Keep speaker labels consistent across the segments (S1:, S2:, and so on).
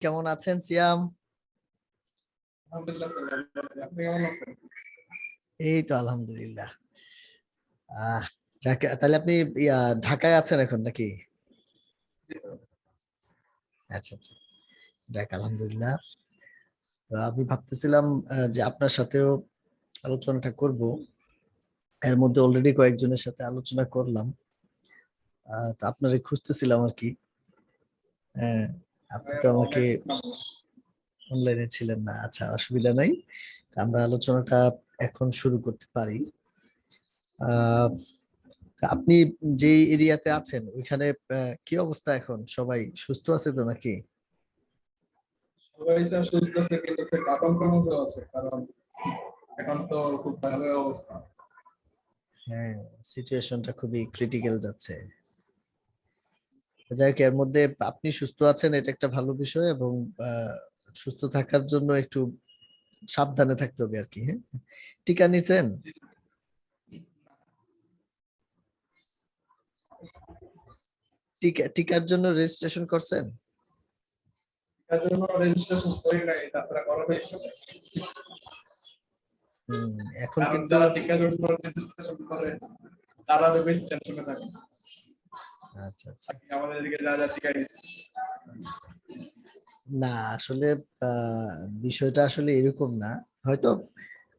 S1: কেমন আছেন সিয়াম?
S2: আলহামদুলিল্লাহ স্যার, ভালো আছি। আপনি কেমন আছেন?
S1: এই তো আলহামদুলিল্লাহ। আহ তাহলে আপনি ঢাকায় আছেন এখন নাকি?
S2: জি স্যার।
S1: আচ্ছা আচ্ছা, যাক আলহামদুলিল্লাহ। তো আমি ভাবতেছিলাম যে আপনার সাথেও আলোচনাটা করব। এর মধ্যে অলরেডি কয়েকজনের সাথে আলোচনা করলাম। তো আপনারে খুঁজতেছিলাম আর কি। হ্যাঁ, আপনি তো আমাকে
S2: অনলাইনে ছিলাম।
S1: অনলাইনে ছিলেন না, আচ্ছা অসুবিধা নাই। আমরা আলোচনাটা এখন শুরু করতে পারি। আহ তা আপনি যে এরিয়াতে আছেন ওইখানে কি অবস্থা এখন? সবাই সুস্থ আছে তো নাকি?
S2: সবাই স্যার সুস্থ আছে, কিন্তু স্যার আতঙ্কের মধ্যে আছে, কারণ এখন তো খুব ভয়াবহ অবস্থা।
S1: হ্যাঁ, সিচুয়েশনটা খুবই ক্রিটিক্যাল যাচ্ছে। যাই হোক, এর মধ্যে আপনি সুস্থ আছেন এটা একটা ভালো বিষয়, এবং সুস্থ থাকার জন্য একটু সাবধানে থাকতে হবে আর কি। হ্যাঁ, টিকা নিছেন?
S2: জি স্যার।
S1: টিকার জন্য রেজিস্ট্রেশন করছেন?
S2: এটার জন্য রেজিস্ট্রেশন করি নাই, তারপরে করা হয়েছে।
S1: হম, এখন
S2: কারণ
S1: কিন্তু
S2: যারা টিকার জন্য রেজিস্ট্রেশন করে তারা তো বেশি টেনশনে থাকে।
S1: আচ্ছা আচ্ছা,
S2: বাকি আমাদের এদিকে যারা টিকা নিচ্ছে।
S1: না আসলে বিষয়টা আসলে এরকম না। হয়তো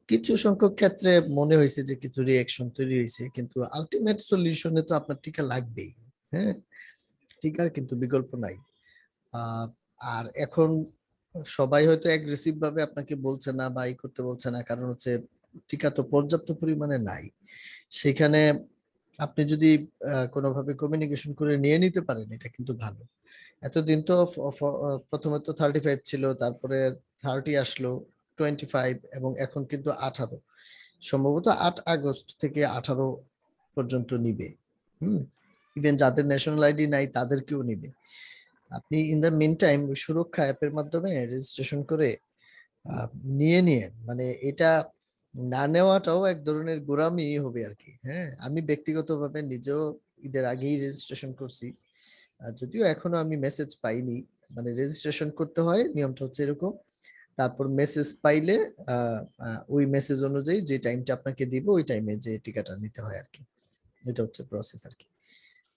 S1: কিছু সংখ্যক ক্ষেত্রে মনে হয়েছে যে কিছু রিয়াকশন তৈরি হয়েছে, কিন্তু আলটিমেট সলিউশনে তো আপনার টিকা লাগবেই। হ্যাঁ, টিকার কিন্তু বিকল্প নাই। আহ, আর এখন সবাই হয়তো অ্যাগ্রেসিভ ভাবে আপনাকে বলছে না বা ই করতে বলছে না, কারণ হচ্ছে টিকা তো পর্যাপ্ত পরিমাণে নাই। সেখানে আপনি যদি কোনোভাবে কমিউনিকেশন করে নিয়ে নিতে পারেন এটা কিন্তু ভালো। এতদিন তো প্রথমে তো 35 ছিল, তারপরে 30 আসলো, 25, এবং এখন কিন্তু 18। সম্ভবত 8 আগস্ট থেকে 18 পর্যন্ত নিবে। হুম, ইভেন যাদের ন্যাশনাল আইডি নাই তাদেরকেও নিবে। আপনি ইন দ্য মিন টাইম সুরক্ষা অ্যাপের মাধ্যমে রেজিস্ট্রেশন করে আহ, নিয়ে মানে এটা না নেওয়াটাও এক ধরনের গোঁড়ামি হবে আর কি। হ্যাঁ, আমি ব্যক্তিগতভাবে নিজেও ঈদের আগেই রেজিস্ট্রেশন করছি। যদিও এখনো আমি মেসেজ পাইনি। মানে রেজিস্ট্রেশন করতে হয়, নিয়মটা হচ্ছে এরকম। তারপর মেসেজ পাইলে ওই মেসেজ অনুযায়ী যে টাইমটা আপনাকে দিব ওই টাইমে যে টিকাটা নিতে হয় আর কি। এটা হচ্ছে প্রসেস আর কি।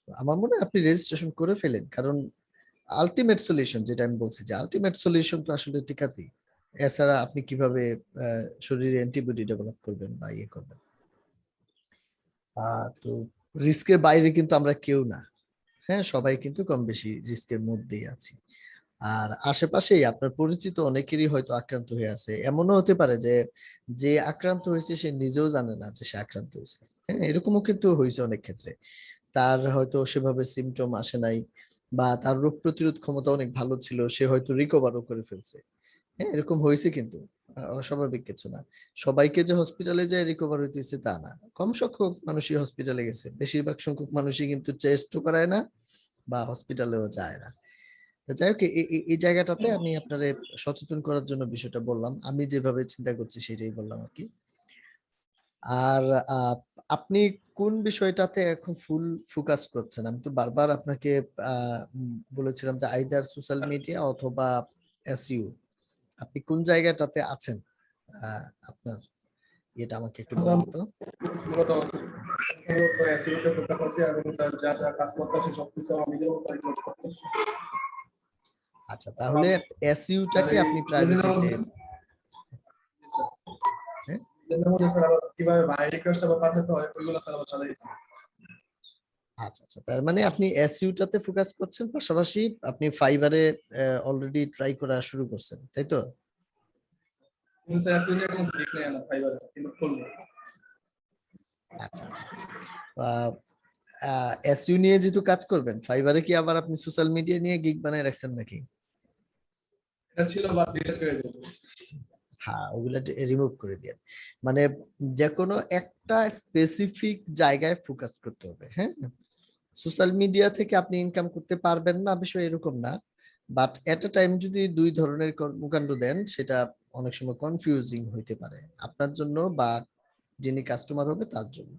S1: তো আমার মনে হয় আপনি রেজিস্ট্রেশন করে ফেলেন, কারণ আলটিমেট সলিউশন যেটা আমি বলছি যে আলটিমেট সলিউশন তো আসলে টিকাতেই। এছাড়া আপনি কিভাবে শরীরে অ্যান্টিবডি ডেভেলপ করবেন বা ইয়ে করবেন? তো রিস্কের বাইরে কিন্তু আমরা কেউ না। হ্যাঁ, সবাই কিন্তু কম বেশি রিস্কের মধ্যেই আছি। আর আশেপাশেই আপনার পরিচিত অনেকেরই হয়তো আক্রান্ত হয়ে আছে। এমনও হতে পারে যে যে আক্রান্ত হয়েছে সে নিজেও জানে না যে সে আক্রান্ত হয়েছে। হ্যাঁ, এরকমও কিন্তু হয়েছে অনেক ক্ষেত্রে। তার হয়তো সেভাবে সিমটম আসে নাই, বা তার রোগ প্রতিরোধ ক্ষমতা অনেক ভালো ছিল, সে হয়তো রিকভারও করে ফেলছে। হ্যাঁ, এরকম হয়েছে কিন্তু। অস্বাভাবিক কিছু না। সবাইকে যে হসপিটালে যায় রিকভার হইতেছে তা না। কম সংখ্যক মানুষই হসপিটালে গেছে, বেশিরভাগ সংখ্যক মানুষই কিন্তু চেস্টও করায় না বা হসপিটালেও যায় না। তো যাই হোক, এই জায়গাটাতে আমি আপনারে সচেতন করার জন্য বিষয়টা বললাম, আমি যেভাবে চিন্তা করছি সেটাই বললাম আর কি। আর আহ, আপনি কোন বিষয়টাতে এখন ফুল ফোকাস করছেন? আমি তো বারবার আপনাকে বলেছিলাম যে আইদার সোশ্যাল মিডিয়া অথবা এসইউ। আপনি কোন জায়গাটাতে আছেন? আপনার এটা আমাকে একটু বলেন তো।
S2: মূলত এসইওতে ফোকাস আছে, এবং স্যার যা যা কাজ করতেছে সবকিছু আমি নিজেও পরিচালনা করতেছি।
S1: আচ্ছা,
S2: কারণ
S1: তাহলে
S2: স্যার
S1: এসইউটাকে
S2: এই
S1: আপনি
S2: দুদিনের
S1: প্রায়োরিটিতে।
S2: মধ্যে
S1: হ্যাঁ,
S2: দুদিনের মধ্যে স্যার আবার কিভাবে ভাই রিকোয়েস্ট আবার পাঠাতে হয় ওইগুলো স্যার আবার চালাইছি।
S1: আচ্ছা আচ্ছা, তার মানে আপনি এসইউটাতে ফোকাস করছেন, পাশাপাশি আপনি ফাইবারে অলরেডি ট্রাই করা শুরু করছেন, তাই তো?
S2: কিন্তু স্যার এসইও নিয়ে কোনো দিক নেই আমার ফাইবারে, কিন্তু খুলবে।
S1: আচ্ছা আচ্ছা, এসইউ নিয়ে যেহেতু কাজ করবেন ফাইবারে, কি আবার আপনি সোশ্যাল মিডিয়া নিয়ে গিগ বানায় রাখছেন নাকি?
S2: এটা ছিল বা ডিলিট করে দিয়েছে।
S1: হ্যাঁ, ওগুলা রিমুভ করে দিয়ে, মানে যে কোনো একটা স্পেসিফিক জায়গায় ফোকাস করতে হবে। হ্যাঁ, সোশ্যাল মিডিয়া থেকে আপনি ইনকাম করতে পারবেন না বিষয় এরকম না, বাট এট এ টাইম যদি দুই ধরনের কর্মকাণ্ড দেন সেটা অনেক সময় কনফিউজিং হইতে পারে আপনার জন্য বা যিনি কাস্টমার হবে তার জন্য।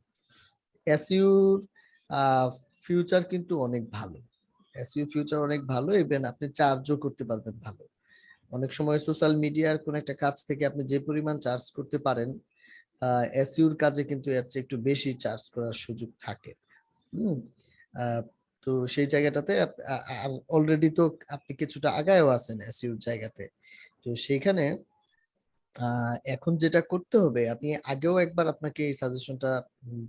S1: এসইউর ফিউচার কিন্তু অনেক ভালো। এসইউ ফিউচার অনেক ভালো, ইভেন আপনি চার্জও করতে পারবেন ভালো। অনেক সময় সোশ্যাল মিডিয়ার কোন একটা কাজ থেকে আপনি যে পরিমাণ চার্জ করতে পারেন, এসইওর কাজে কিন্তু এর চেয়ে একটু বেশি চার্জ করার সুযোগ থাকে। হুম? আহ, তো সেই জায়গাটাতে অলরেডি তো আপনি কিছুটা আগায়ও আছেন এসইওর জায়গাতে। তো সেইখানে এখন যেটা করতে হবে, আপনি আগেও একবার আপনাকে এই সাজেশনটা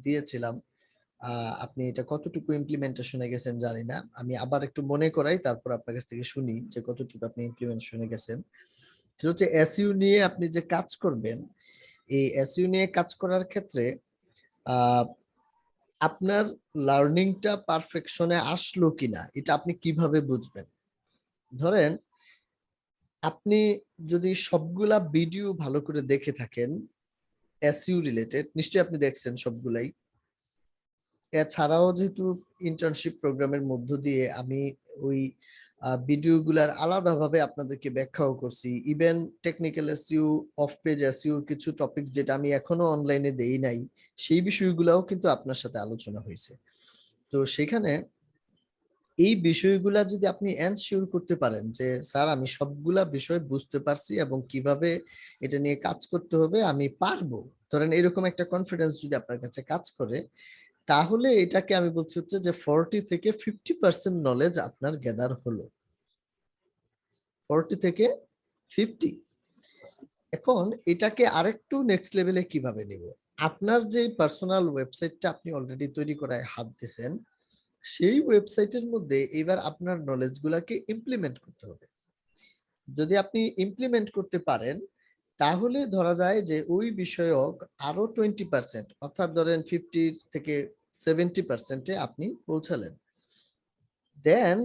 S1: দিয়েছিলাম। আপনি এটা কতটুকু ইমপ্লিমেন্টেশনে গেছেন জানি না, আমি আবার একটু মনে করাই, তারপর আপনার কাছ থেকে শুনি যে কতটুকু আপনি ইমপ্লিমেন্টেশনে গেছেন। সেটা হচ্ছে এসইও নিয়ে আপনি যে কাজ করবেন, এই এসইও নিয়ে কাজ করার ক্ষেত্রে আহ আপনার লার্নিংটা পারফেকশনে আসলো কিনা এটা আপনি কিভাবে বুঝবেন? ধরেন আপনি যদি সবগুলা ভিডিও ভালো করে দেখে থাকেন এসইও রিলেটেড, নিশ্চয়ই আপনি দেখছেন সবগুলাই। এছাড়াও যেহেতু ইন্টার্নশিপ প্রোগ্রামের মধ্য দিয়ে আমি ওই ভিডিওগুলার আলাদাভাবে আপনাদেরকে ব্যাখ্যাও করছি, even technical SEO, of page SEO কিছু টপিকস যেটা আমি এখনো অনলাইনে দেই নাই, সেই বিষয়গুলোও কিন্তু আপনার সাথে আলোচনা হয়েছে। তো সেখানে এই বিষয়গুলা যদি আপনি এনশিওর করতে পারেন যে স্যার আমি সবগুলা বিষয় বুঝতে পারছি এবং কিভাবে এটা নিয়ে কাজ করতে হবে আমি পারবো, ধরেন এরকম একটা কনফিডেন্স যদি আপনার কাছে কাজ করে, তাহলে এটাকে আমি বলছি হচ্ছে যে 40 থেকে 50% নলেজ আপনার গ্যাদার হলো। 40 থেকে 50। এখন এটাকে আরেকটু নেক্সট লেভেলে কিভাবে নিব? আপনার যে পার্সোনাল ওয়েবসাইটটা আপনি অলরেডি তৈরি করায় হাত দিছেন, সেই ওয়েবসাইটের মধ্যে এবার আপনার নলেজ গুলাকে ইমপ্লিমেন্ট করতে হবে। যদি আপনি ইমপ্লিমেন্ট করতে পারেন, তাহলে ধরা যায় যে ওই বিষয়ক আরো 20%, অর্থাৎ ধরেন 50 থেকে 70% আপনি পৌঁছালেন। দেন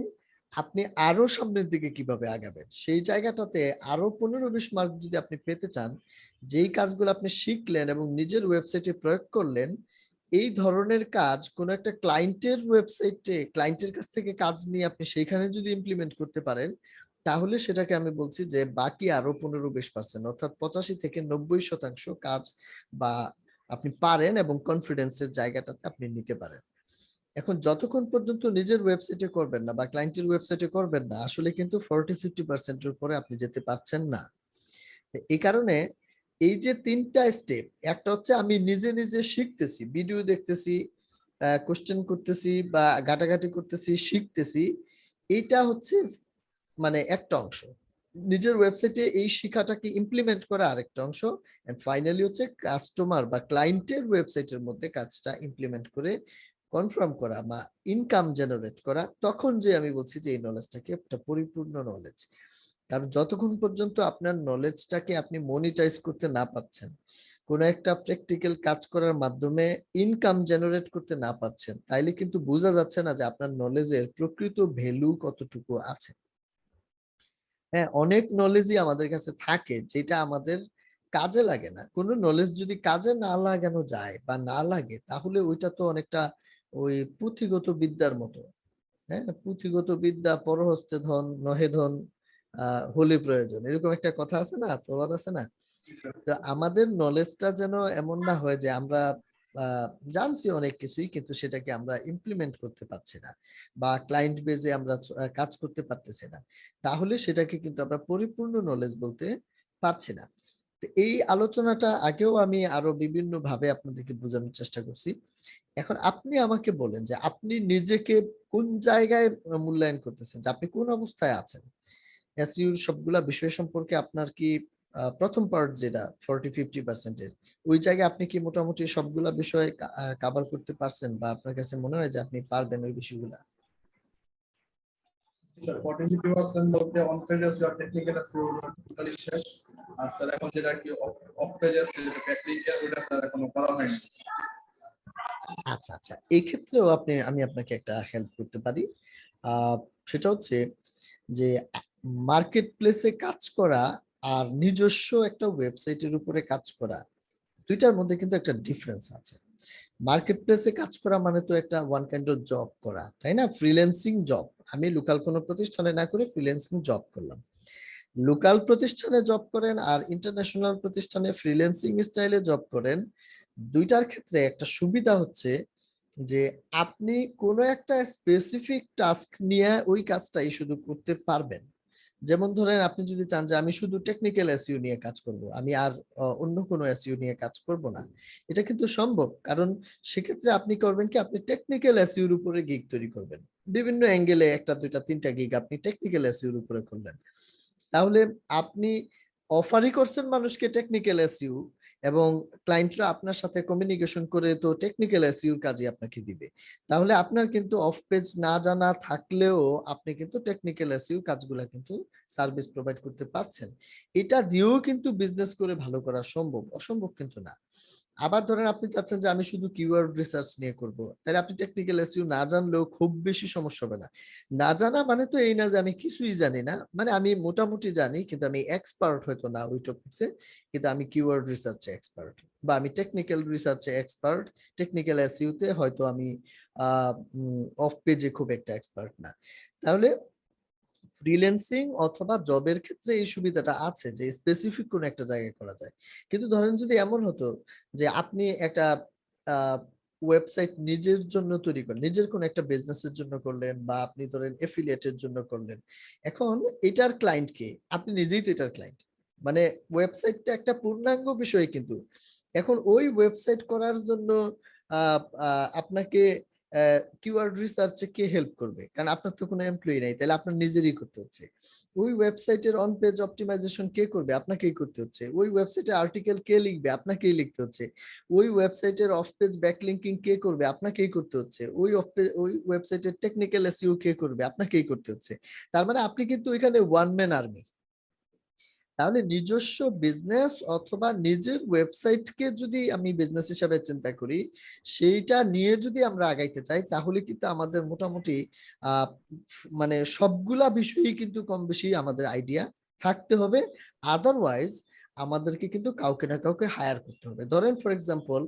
S1: আপনি আরো সামনের দিকে কিভাবে আগাবেন সেই জায়গাটাতে আরো 15-20 মার্ক যদি আপনি পেতে চান, যেই কাজগুলো আপনি শিখলেন এবং নিজের ওয়েবসাইটে প্রয়োগ করলেন, এই ধরনের কাজ কোন একটা ক্লায়েন্টের ওয়েবসাইটে ক্লায়েন্টের কাছ থেকে কাজ নিয়ে আপনি সেইখানে যদি ইমপ্লিমেন্ট করতে পারেন, তাহলে সেটাকে আমি বলছি যে বাকি আরো 15-20%, অর্থাৎ 85 থেকে 90% কাজ বা আপনি পারেন এবং কনফিডেন্সের জায়গাটাতে আপনি নিতে পারেন। এখন যতক্ষণ পর্যন্ত নিজের ওয়েবসাইটে করবেন না বা ক্লায়েন্টের ওয়েবসাইটে করবেন না, আসলে কিন্তু 40-50% এর উপরে আপনি যেতে পারছেন না। এই কারণে এই যে 3টা স্টেপ, একটা হচ্ছে আমি নিজে নিজে শিখতেছি, ভিডিও দেখতেছি, কোশ্চেন করতেছি বা ঘাটাঘাটি করতেছি, শিখতেছি, এইটা হচ্ছে মানে একটা অংশ। নিজের ওয়েবসাইটে এই শিক্ষাটাকে ইমপ্লিমেন্ট করা আরেকটা অংশ, এন্ড ফাইনালি হচ্ছে কাস্টমার বা ক্লায়েন্টের ওয়েবসাইটের মধ্যে কাজটা ইমপ্লিমেন্ট করে কনফার্ম করা বা ইনকাম জেনারেট করা, তখন যে আমি বলছি যে এই নলেজটাকে একটা পরিপূর্ণ নলেজ। কারণ যতক্ষণ পর্যন্ত আপনার নলেজটাকে আপনি মনিটাইজ করতে না পারছেন, কোন একটা প্র্যাকটিক্যাল কাজ করার মাধ্যমে ইনকাম জেনারেট করতে না পারছেন, তাইলে কিন্তু বোঝা যাচ্ছে না যে আপনার নলেজের প্রকৃত ভ্যালু কতটুকু আছে। হ্যাঁ, অনেক নলেজই আমাদের কাছে থাকে যেটা আমাদের কাজে লাগে না। কোন নলেজ যদি কাজে না লাগানো যায় বা না লাগে, তাহলে ওইটা তো অনেকটা ওই পুঁথিগত বিদ্যার মতো। হ্যাঁ, পুঁথিগত বিদ্যা পরহস্তে ধন নহে ধন, হলে প্রয়োজন, এরকম একটা কথা আছে না, প্রবাদ আছে না? তো আমাদের নলেজটা যেন এমন না হয় যে আমরা জানছি অনেক কিছুই কিন্তু সেটাকে আমরা ইমপ্লিমেন্ট করতে পারছি না বা ক্লায়েন্ট বেজে আমরা কাজ করতে পারতেছি না, তাহলে সেটাকে কিন্তু আমরা পরিপূর্ণ নলেজ বলতে পারছি না। তো এই আলোচনাটা আগেও আমি আরো বিভিন্ন ভাবে আপনাদেরকে বোঝানোর চেষ্টা করছি। এখন আপনি আমাকে বলেন যে আপনি নিজেকে কোন জায়গায় মূল্যায়ন করতেছেন, যে আপনি কোন অবস্থায় আছেন এসইউর সবগুলা বিষয় সম্পর্কে। আপনার কি প্রথম পার্ট যেটা 40-50% এর, ওই জায়গায় আপনি কি মোটামুটি সবগুলা বিষয় কভার করতে পারছেন বা আপনার কাছে মনে হয় যে আপনি পারবেন ওই বিষয়গুলা?
S2: স্যার 40-50% বলতে অন পেজ আছে আর টেকনিক্যাল আছে ওটা টোটালি শেষ। আর স্যার এখন যেটা কি অফ পেজ আছে যেটা প্র্যাকটিক্যাল ওটা স্যার এখনো করা হয়নি।
S1: আচ্ছা আচ্ছা, এই ক্ষেত্রেও আমি আপনাকে একটা হেল্প করতে পারি। আহ সেটা হচ্ছে যে মার্কেট প্লেসে কাজ করা আর নিজস্ব একটা ওয়েবসাইটের উপরে কাজ করা, দুইটার মধ্যে কিন্তু একটা ডিফারেন্স আছে। মার্কেট প্লেসে কাজ করা মানে তো একটা ওয়ান কাইন্ড অফ জব করা, তাই না? ফ্রিল্যান্সিং জব, আমি লোকাল কোনো প্রতিষ্ঠানে না করে ফ্রিল্যান্সিং জব করলাম। লোকাল প্রতিষ্ঠানে জব করেন আর ইন্টারন্যাশনাল প্রতিষ্ঠানে ফ্রিল্যান্সিং স্টাইলে জব করেন, দুইটার ক্ষেত্রে একটা সুবিধা হচ্ছে যে আপনি কোনো একটা স্পেসিফিক টাস্ক নিয়ে ওই কাজটাই শুধু করতে পারবেন। যেমন ধরেন আপনি যদি চান যে আমি শুধু টেকনিক্যাল এসইও নিয়ে কাজ করব, আমি আর অন্য কোনো এসইও নিয়ে কাজ করব না, এটা কিন্তু সম্ভব। কারণ সেক্ষেত্রে আপনি করবেন কি, আপনি টেকনিক্যাল এসইওর উপরে গিগ তৈরি করবেন, বিভিন্ন অ্যাঙ্গেলে একটা দুইটা তিনটা গিগ আপনি টেকনিক্যাল এসইওর উপরে করলেন। তাহলে আপনি অফারই করছেন মানুষকে টেকনিক্যাল এসইও, এবং ক্লায়েন্টরা আপনার সাথে কমিউনিকেশন করে তো টেকনিক্যাল এসইওর কাজই আপনাকে দিবে। তাহলে আপনার কিন্তু অফ পেজ না জানা থাকলেও আপনি কিন্তু টেকনিক্যাল এসইও কাজগুলা কিন্তু সার্ভিস প্রোভাইড করতে পারছেন। এটা দিয়েও কিন্তু বিজনেস করে ভালো করা সম্ভব, অসম্ভব কিন্তু না। আবার ধরেন আপনি চাচ্ছেন যে আমি শুধু কিওয়ার্ড রিসার্চ নিয়ে করব, তাহলে আপনি টেকনিক্যাল এসইও না জানলেও খুব বেশি সমস্যা হবে না। না জানা মানে তো এই না যে আমি কিছুই জানি না, মানে আমি মোটামুটি জানি কিন্তু আমি এক্সপার্ট হয়তো না ওই টপিকসে, কিন্তু আমি কিওয়ার্ড রিসার্চে এক্সপার্ট, বা আমি টেকনিক্যাল রিসার্চে এক্সপার্ট, টেকনিক্যাল এসইও তে হয়তো আমি অফ পেজে খুব একটা এক্সপার্ট না। তাহলে ফ্রিল্যান্সিং অথবা জবের ক্ষেত্রে এই সুবিধাটা আছে যে স্পেসিফিক কোন একটা জায়গায় করা যায়। কিন্তু ধরেন যদি এমন হতো যে আপনি একটা ওয়েবসাইট নিজের জন্য তৈরি করেন, নিজের কোন একটা বিজনেসের জন্য করলেন, বা আপনি ধরেন এফিলিয়েটের জন্য করলেন, এখন এটার ক্লায়েন্ট কে? আপনি নিজেই তো এটার ক্লায়েন্ট। মানে ওয়েবসাইটটা একটা পূর্ণাঙ্গ বিষয়, কিন্তু এখন ওই ওয়েবসাইট করার জন্য আপনাকে কিওয়ার্ড রিসার্চে কে হেল্প করবে? কারণ আপনার তো কোনো এমপ্লয়ি নাই, তাহলে আপনার নিজেরই করতে হচ্ছে। ওই ওয়েবসাইটের অন পেজ অপটিমাইজেশন কে করবে? আপনাকেই করতে হচ্ছে। ওই ওয়েবসাইটে আর্টিকেল কে লিখবে? আপনাকেই লিখতে হচ্ছে। ওই ওয়েবসাইটের অফ পেজ ব্যাকলিংকিং কে করবে? আপনাকেই করতে হচ্ছে। ওই ওয়েবসাইটের টেকনিক্যাল এসইও কে করবে? আপনাকেই করতে হচ্ছে। তার মানে আপনি কিন্তু ওইখানে ওয়ান ম্যান আর্মি। তাহলে নিজস্ব বিজনেস অথবা নিজের ওয়েবসাইটকে যদি আমি বিজনেস হিসাবে চিন্তা করি, সেইটা নিয়ে যদি আমরা আগাইতে চাই, তাহলে কিন্তু আমাদের মোটামুটি আহ মানে সবগুলা বিষয়ই কিন্তু কম বেশি আমাদের আইডিয়া থাকতে হবে। আদারওয়াইজ আমাদেরকে কিন্তু কাউকে না কাউকে হায়ার করতে হবে। ধরেন ফর এক্সাম্পল,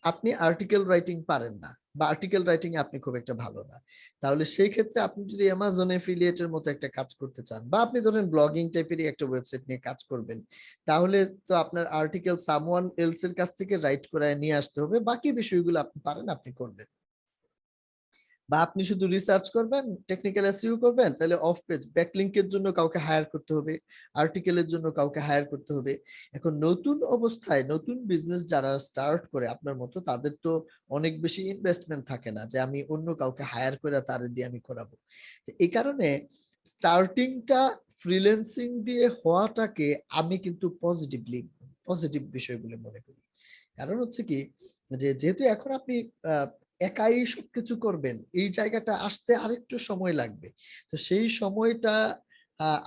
S1: আপনি আর্টিকেল রাইটিং পারেন না, বা আর্টিকেল রাইটিং এ আপনি খুব একটা ভালো না, তাহলে সেই ক্ষেত্রে আপনি যদি অ্যামাজন এফিলিয়েটের মতো একটা কাজ করতে চান, বা আপনি ধরেন ব্লগিং টাইপেরই একটা ওয়েবসাইট নিয়ে কাজ করবেন, তাহলে তো আপনার আর্টিকেল সামওয়ান এলস এর কাছ থেকে রাইট করে নিয়ে আসতে হবে। বাকি বিষয়গুলো আপনি পারেন, আপনি করবেন। বা আপনি শুধু রিসার্চ করবেন, টেকনিক্যাল এসইও করবেন, তাহলে অফ পেজ ব্যাকলিংকের জন্য কাউকে হায়ার করতে হবে, আর্টিকেলের জন্য কাউকে হায়ার করতে হবে। এখন নতুন অবস্থায় নতুন বিজনেস যারা স্টার্ট করে আপনার মতো, তাদের তো অনেক বেশি ইনভেস্টমেন্ট থাকে না যে আমি অন্য কাউকে হায়ার করে তার দিয়ে আমি করাবো। এই কারণে স্টার্টিংটা ফ্রিল্যান্সিং দিয়ে হওয়াটাকে আমি কিন্তু পজিটিভ বিষয় বলে মনে করি। কারণ হচ্ছে কি, যে যেহেতু এখন আপনি একাই সবকিছু করবেন, এই জায়গাটা আসতে আরেকটু সময় লাগবে। তো সেই সময়টা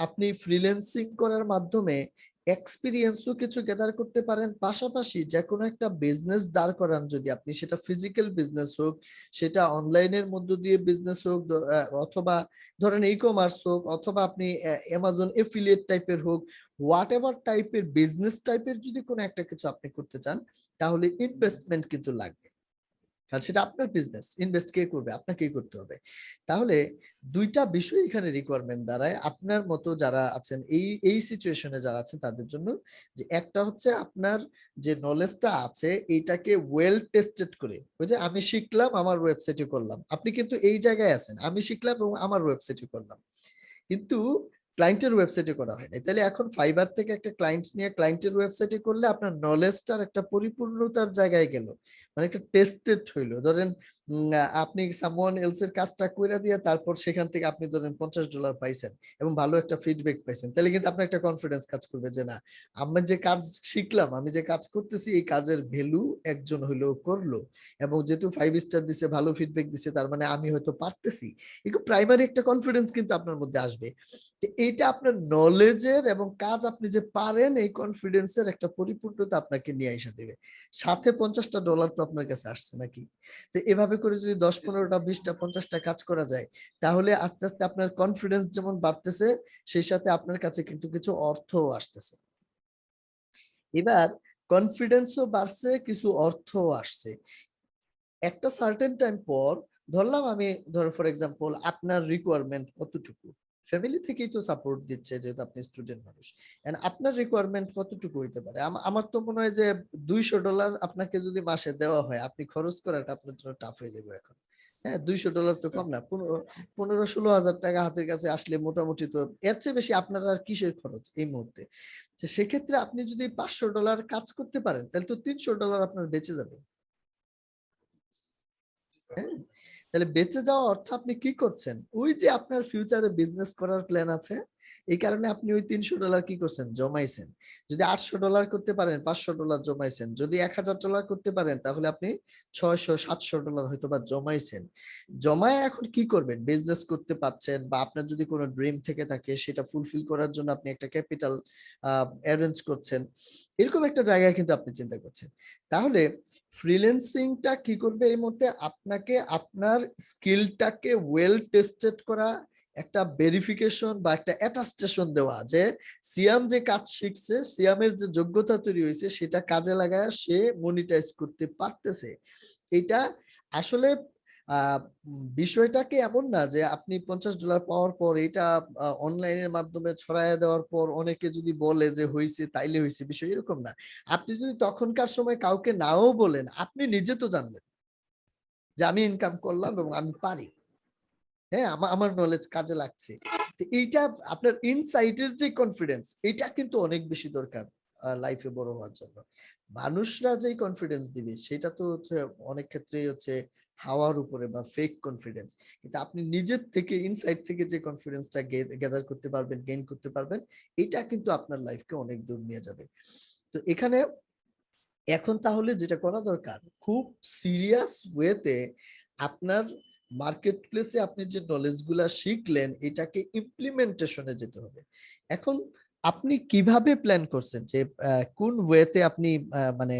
S1: আপনি ফ্রিল্যান্সিং করার মাধ্যমে এক্সপিরিয়েন্সও কিছু গ্যাদার করতে পারেন, পাশাপাশি যে কোনো একটা বিজনেস দাঁড় করান, যদি আপনি সেটা ফিজিক্যাল বিজনেস হোক, সেটা অনলাইনের মধ্য দিয়ে বিজনেস হোক, অথবা ধরেন ই কমার্স হোক, অথবা আপনি অ্যামাজন এফিলিয়েট টাইপের হোক, হোয়াট এভার টাইপের বিজনেস টাইপের যদি কোনো একটা কিছু আপনি করতে চান, তাহলে ইনভেস্টমেন্ট কিন্তু লাগবে। কারণ সেটা আপনার বিজনেস, ইনভেস্ট কে করবে? আপনাকেই করতে হবে। তাহলে দুইটা বিষয় এখানে রিকোয়ারমেন্ট দাঁড়ায় আপনার মতো যারা আছেন, এই এই সিচুয়েশনে যারা আছেন তাদের জন্য, যে একটা হচ্ছে আপনার যে নলেজটা আছে এইটাকে ওয়েল টেস্টেড করে, ওই যে আমি শিখলাম আমার ওয়েবসাইটে করলাম, আপনি কিন্তু এই জায়গায় আছেন, আমি শিখলাম এবং আমার ওয়েবসাইটে করলাম, কিন্তু ক্লায়েন্টের ওয়েবসাইটে করা হয় নাই। তাহলে এখন ফাইবার থেকে একটা ক্লায়েন্ট নিয়ে ক্লায়েন্টের ওয়েবসাইটে করলে আপনার নলেজটার একটা পরিপূর্ণতার জায়গায় গেল, মানে একটা টেস্টেড হইলো। ধরেন আপনি সামওয়ান এলস এর কাজটা কইরা দিয়ে তারপর সেখান থেকে আপনি ধরেন $50 পাইছেন এবং ভালো একটা ফিডব্যাক পাইছেন, তাহলে কিন্তু আপনার একটা কনফিডেন্স কাজ করবে যে না, আমি যে কাজ শিখলাম, আমি যে কাজ করতেছি, এই কাজের ভ্যালু একজন হইলেও করলো, এবং যেহেতু 5 স্টার দিছে, ভালো ফিডব্যাক দিছে, তার মানে আমি হয়তো পারতেছি। একটু প্রাইমারি একটা কনফিডেন্স কিন্তু আপনার মধ্যে আসবে। এইটা আপনার নলেজের এবং কাজ আপনি যে পারেন, এই কনফিডেন্সের একটা পরিপূর্ণতা আপনাকে নিয়ে এসে দেবে। সাথে $50 তো আপনার কাছে আসছে নাকি? তো এভাবে করে যদি 10, 15টা, 20টা, 50টা কাজ করা যায়, তাহলে আস্তে আস্তে আপনার কনফিডেন্স যেমন বাড়তেছে, সেই সাথে আপনার কাছে কিন্তু কিছু অর্থও আসতেছে। এবার কনফিডেন্সও বাড়ছে, কিছু অর্থও আসছে। একটা সার্টেন টাইম পর, ধরলাম আমি, ধরো ফর এক্সাম্পল আপনার রিকোয়ারমেন্ট কতটুকু, ফ্যামিলি থেকেই তো সাপোর্ট দিচ্ছে যেহেতু আপনি স্টুডেন্ট মানুষ, এন্ড আপনার রিকোয়ারমেন্ট কতটুকু হইতে পারে? আমার তো মনে হয় যে $200 আপনাকে যদি মাসে দেওয়া হয়, আপনি খরচ করাটা আপনার জন্য টাফ হয়ে যাবে এখন। হ্যাঁ, $200 তো কম না। 15-16 হাজার টাকা হাতের কাছে আসলে মোটামুটি তো এর চেয়ে বেশি আপনার আর কিসের খরচ এই মুহূর্তে। সেক্ষেত্রে আপনি যদি $500 কাজ করতে পারেন তাহলে তো $300 আপনার বেঁচে যাবে। হ্যাঁ, তাহলে বেঁচে যাওয়া অর্থ আপনি কি করছেন? ওই যে আপনার ফিউচারে বিজনেস করার প্ল্যান আছে, এই কারণে আপনি ওই $300 কি করছেন? জমাইছেন। যদি $800 করতে পারেন, $500 জমাইছেন। যদি $1000 করতে পারেন, তাহলে আপনি $600-700 হয়তোবা জমাইছেন। জমায়ে এখন কি করবেন? বিজনেস করতে পারছেন, বা আপনার যদি কোনো ড্রিম থেকে থাকে সেটা ফুলফিল করার জন্য আপনি একটা ক্যাপিটাল অ্যারেঞ্জ করছেন। এরকম একটা জায়গায় কিন্তু আপনি চিন্তা করছেন। তাহলে ফ্রিল্যান্সিংটা কি করবে এই মুহূর্তে? আপনাকে আপনার স্কিলটাকে ওয়েল টেস্টেড করা, একটা ভেরিফিকেশন বা একটা অ্যাটাস্টেশন দেওয়া যে সিয়াম যে কাজ শিখছে, সিয়ামের যে যোগ্যতা তৈরি হয়েছে সেটা কাজে লাগায় সে মনিটাইজ করতে পারতেছে। এটা আসলে বিষয়টাকে এমন না যে আপনি $50 পাওয়ার পর এটা অনলাইনের মাধ্যমে ছড়াইয়া দেওয়ার পর অনেকে যদি বলে যে হইছে তাইলে হইছে, বিষয় এরকম না। আপনি যদি তখনকার সময় কাউকে নাও বলেন, আপনি নিজে তো জানবেন যে আমি ইনকাম করলাম এবং আমি পারি। হ্যাঁ, আমার নলেজ কাজে লাগছে। তো এইটা আপনার ইনসাইটের যে কনফিডেন্স, এটা কিন্তু অনেক বেশি দরকার লাইফে বড় হওয়ার জন্য। মানুষরা যেই কনফিডেন্স দিবে সেটা তো হচ্ছে অনেক ক্ষেত্রেই হচ্ছে হাওয়ার উপরে বা ফেক কনফিডেন্স। কিন্তু আপনি নিজের থেকে ইনসাইড থেকে যে কনফিডেন্সটা গ্যাদার করতে পারবেন, গেইন করতে পারবেন, এটা কিন্তু আপনার লাইফকে অনেক দূর নিয়ে যাবে। তো এখানে এখন তাহলে যেটা করা দরকার, খুব সিরিয়াস ওয়েতে আপনার মার্কেট প্লেসে আপনি যে নলেজ গুলা শিখলেন এটাকে ইমপ্লিমেন্টেশনে যেতে হবে। এখন আপনি কিভাবে প্ল্যান করছেন যে কোন ওয়েতে আপনি মানে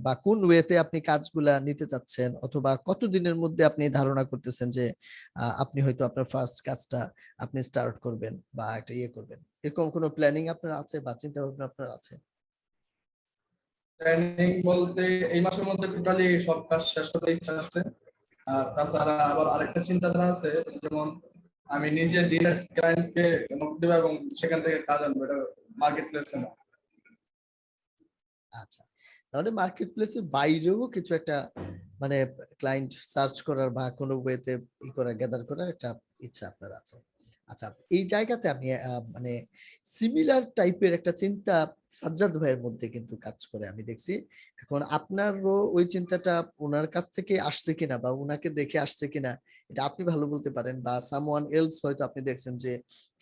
S1: বা কোন ওয়েতে আপনি কাজগুলা নিতে চাচ্ছেন, অথবা কতদিনের মধ্যে আপনি ধারণা করতেছেন যে আপনি হয়তো আপনার ফার্স্ট কাজটা আপনি স্টার্ট করবেন বা একটা ইয়ে করবেন, এরকম কোনো প্ল্যানিং আপনার আছে বা চিন্তা ভাবনা আপনার আছে?
S2: প্ল্যানিং বলতে এই মাসের মধ্যে টোটালি সব কাজ শেষ করতে ইচ্ছা আছে। আর তাছাড়া আবার আরেকটা চিন্তাধারা আছে, যেমন আমি নিজে ডিরেক্ট ক্লায়েন্টকে নক দেবো এবং সেখান থেকে কাজ আনবো, এটা মার্কেট প্লেসে না।
S1: আচ্ছা, তাহলে মার্কেট প্লেসের বাইরেও কিছু একটা মানে ক্লায়েন্ট সার্চ করার বা কোনো ওয়েতে ই করা, গ্যাদার করার একটা ইচ্ছা আপনার আছে। আচ্ছা, এই জায়গাতে আমি মানে সিমিলার টাইপের একটা চিন্তা সাজ্জাদ ভাইয়ের মধ্যে কিন্তু কাজ করে আমি দেখছি। এখন আপনারও ওই চিন্তাটা ওনার কাছ থেকে আসছে কিনা বা ওনাকে দেখে আসছে কিনা এটা আপনি ভালো বলতে পারেন, বা সামওয়ান এলস হয়তো আপনি দেখছেন যে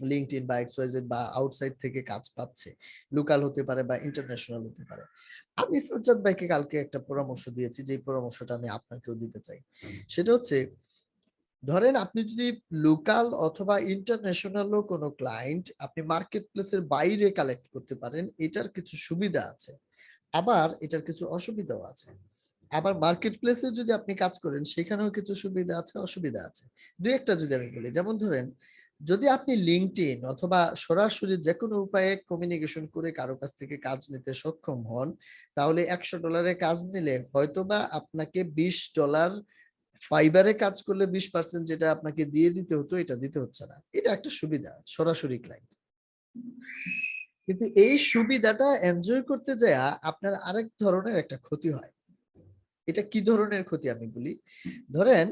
S1: লিঙ্কডইন বা এক্সওয়াইজেড বা আউটসাইড থেকে কাজ পাচ্ছে, লোকাল হতে পারে বা ইন্টারন্যাশনাল হতে পারে। আমি সাজ্জাদ ভাইকে কালকে একটা পরামর্শ দিয়েছি, যে পরামর্শটা আমি আপনাকেও দিতে চাই। সেটা হচ্ছে, ধরেন আপনি যদি লোকাল অথবা ইন্টারন্যাশনালও কোনো ক্লায়েন্ট আপনি মার্কেট প্লেসের বাইরে কালেক্ট করতে পারেন, এটার কিছু সুবিধা আছে, আবার এটার কিছু অসুবিধাও আছে। আবার মার্কেট প্লেসে যদি আপনি কাজ করেন সেখানেও কিছু সুবিধা আছে, অসুবিধা আছে। দুই একটা যদি আমি বলি, যেমন ধরেন যদি আপনি লিঙ্কডইন অথবা সরাসরি যে কোনো উপায়ে কমিউনিকেশন করে কারো কাছ থেকে কাজ নিতে সক্ষম হন, তাহলে $100 কাজ নিলে হয়তোবা আপনাকে $20 ফাইবারে কাজ করলে 20% যেটা আপনাকে দিয়ে দিতে হতো এটা দিতে হচ্ছে না। এটা একটা সুবিধা সরাসরি ক্লায়েন্ট। কিন্তু এই সুবিধাটা এনজয় করতে যায় আপনার আরেক ধরনের একটা ক্ষতি হয়। এটা কি ধরনের ক্ষতি আমি বলি। ধরেন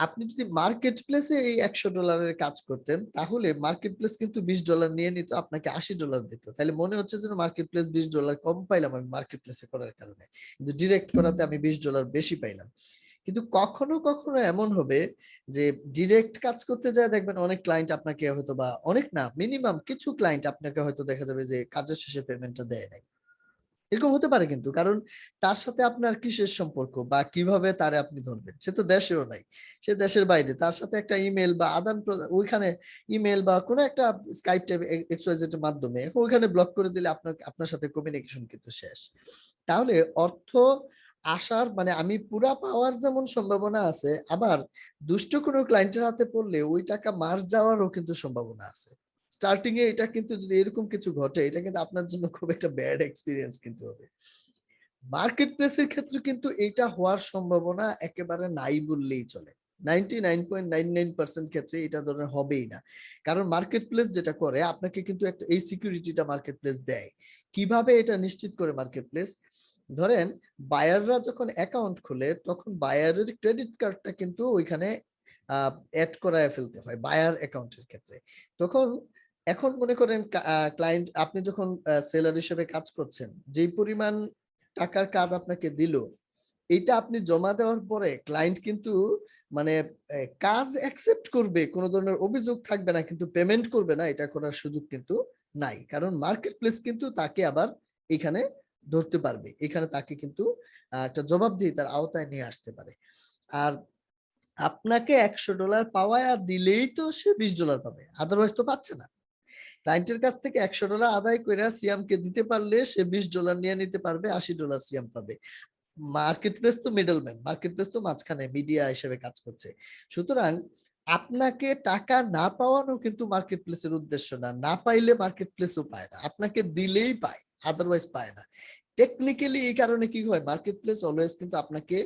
S1: আপনি যদি মার্কেট প্লেসে এই $100 কাজ করতেন, তাহলে মার্কেট প্লেস কিন্তু $20 নিয়ে নিত, আপনাকে $80 দিত। তাহলে মনে হচ্ছে যে মার্কেট প্লেস $20 কম পাইলাম আমি মার্কেট প্লেসে করার কারণে, কিন্তু ডিরেক্ট করাতে আমি $20 বেশি পাইলাম। কিন্তু কখনো কখনো এমন হবে যে ডিরেক্ট কাজ করতে যায় দেখবেন অনেক ক্লায়েন্ট আপনাকে হয়তো, বা অনেক না, মিনিমাম কিছু ক্লায়েন্ট আপনাকে হয়তো দেখা যাবে যে কাজের শেষে পেমেন্টটা দেয় নাই। এরকম হতে পারে কিন্তু, কারণ তার সাথে আপনার কিসের সম্পর্ক বা কিভাবে তারে আপনি ধরবেন, সে তো দেশেও নাই, সে দেশের বাইরে, তার সাথে একটা ইমেল বা আদান প্রদান ওইখানে, ইমেল বা কোনো একটা স্কাইপ টাইপ এক্সওয়াইজেড এর মাধ্যমে ওইখানে ব্লক করে দিলে আপনার আপনার সাথে কমিউনিকেশন কিন্তু শেষ। তাহলে অর্থ আসার মানে আমি পুরা পাওয়ার যেমন সম্ভাবনা আছে, আবার দুষ্ট কোনো ক্লায়েন্টের হাতে পড়লে ওই টাকা মার যাওয়ারও কিন্তু সম্ভাবনা আছে। স্টার্টিং এ এটা কিন্তু যদি এরকম কিছু ঘটে, এটা কিন্তু আপনার জন্য খুব একটা ব্যাড এক্সপিরিয়েন্স কিন্তু হবে। মার্কেট প্লেসের ক্ষেত্রে কিন্তু এটা হওয়ার সম্ভাবনা একেবারে নাই বললেই চলে। 99.99% ক্ষেত্রে এটা ধরনের হবেই না। কারণ মার্কেট প্লেস যেটা করে আপনাকে কিন্তু একটা এই সিকিউরিটিটা মার্কেট প্লেস দেয়। কিভাবে এটা নিশ্চিত করে মার্কেট প্লেস? ধরেন বায়াররা যখন অ্যাকাউন্ট খুলে তখন বায়ারের ক্রেডিট কার্ডটা কিন্তু ওইখানে অ্যাড করায় ফেলতে হয় বায়ার অ্যাকাউন্টের ক্ষেত্রে। তখন এখন মনে করেন ক্লায়েন্ট আপনি যখন সেলার হিসেবে কাজ করছেন, যেই পরিমাণ টাকার কাজ আপনাকে দিল, এটা আপনি জমা দেওয়ার পরে ক্লায়েন্ট কিন্তু মানে কাজ অ্যাকসেপ্ট করবে, কোনো ধরনের অভিযোগ থাকবে না, কিন্তু পেমেন্ট করবে না, এটা করার সুযোগ কিন্তু নাই। কারণ মার্কেট প্লেস কিন্তু তাকে আবার এখানে ধরতে পারবে, এখানে তাকে কিন্তু একটা জবাবদিহিতার আওতায় নিয়ে আসতে পারে। আর আপনাকে $100 পাওয়া দিলেই তো সে $20 পাবে, আদারওয়াইজ তো পাচ্ছে না। ক্লায়েন্টের কাছ থেকে $100 আদায় করে সিয়ামকে দিতে পারলে সে $20 নিয়ে নিতে পারবে, $80 সিয়াম পাবে। মার্কেট প্লেস তো মিডলম্যান, মার্কেট প্লেস তো মাঝখানে মিডিয়া হিসেবে কাজ করছে। সুতরাং আপনাকে টাকা না পাওয়ানো কিন্তু মার্কেট প্লেসের উদ্দেশ্য না, না পাইলে মার্কেট প্লেসও পায় না, আপনাকে দিলেই পায়, আদারওয়াইজ পায় না। টেকনিক্যালি এই কারণে কি হয়, মার্কেট প্লেস অলওয়েজ কিন্তু আপনাকে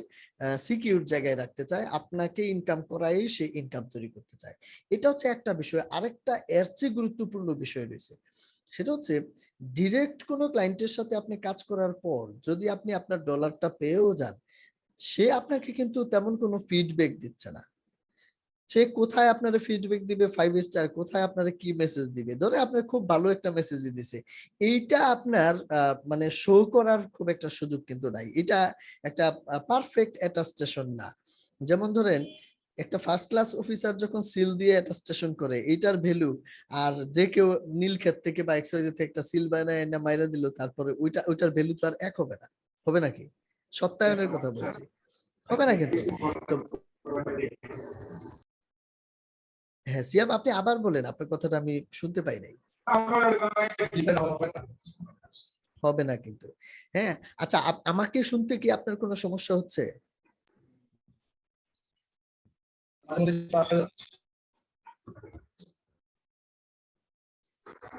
S1: সিকিউর জায়গায় রাখতে চায়, আপনাকে ইনকাম করাই সে ইনকাম তৈরি করতে চায়। এটা হচ্ছে একটা বিষয়। আরেকটা এর চেয়ে গুরুত্বপূর্ণ বিষয় রয়েছে, সেটা হচ্ছে ডিরেক্ট কোনো ক্লায়েন্টের সাথে আপনি কাজ করার পর যদি আপনি আপনার ডলারটা পেয়েও যান, সে আপনাকে কিন্তু তেমন কোনো ফিডব্যাক দিচ্ছে না। সে কোথায় আপনারা ফিডব্যাক দিবে 5 স্টার, কোথায় আপনারা কি মেসেজ দিবে, ধরে আপনার খুব ভালো একটা মেসেজ দিছে, এইটা আপনার মানে শো করার খুব একটা সুযোগ কিন্তু নাই। এটা একটা পারফেক্ট অ্যাটাস্টেশন না। যেমন ধরেন একটা ফার্স্ট ক্লাস অফিসার যখন সিল দিয়ে অ্যাটাস্টেশন করে, এইটার ভ্যালু আর যে কেউ নীলক্ষেত থেকে বা এক্সওয়াইজেড থেকে একটা সিল বানায় না মাইরা দিল, তারপরে ওইটার ভ্যালু তো আর এক হবে না। হবে নাকি? সত্যায়নের কথা বলছি, হবে না কিন্তু। তো হ্যাঁ সিয়াম, আপনি আবার বলেন, আপনার কথাটা আমি শুনতে পাই নাই। হবে না কিন্তু। হ্যাঁ, আচ্ছা আমাকে শুনতে কি আপনার কোনো সমস্যা হচ্ছে?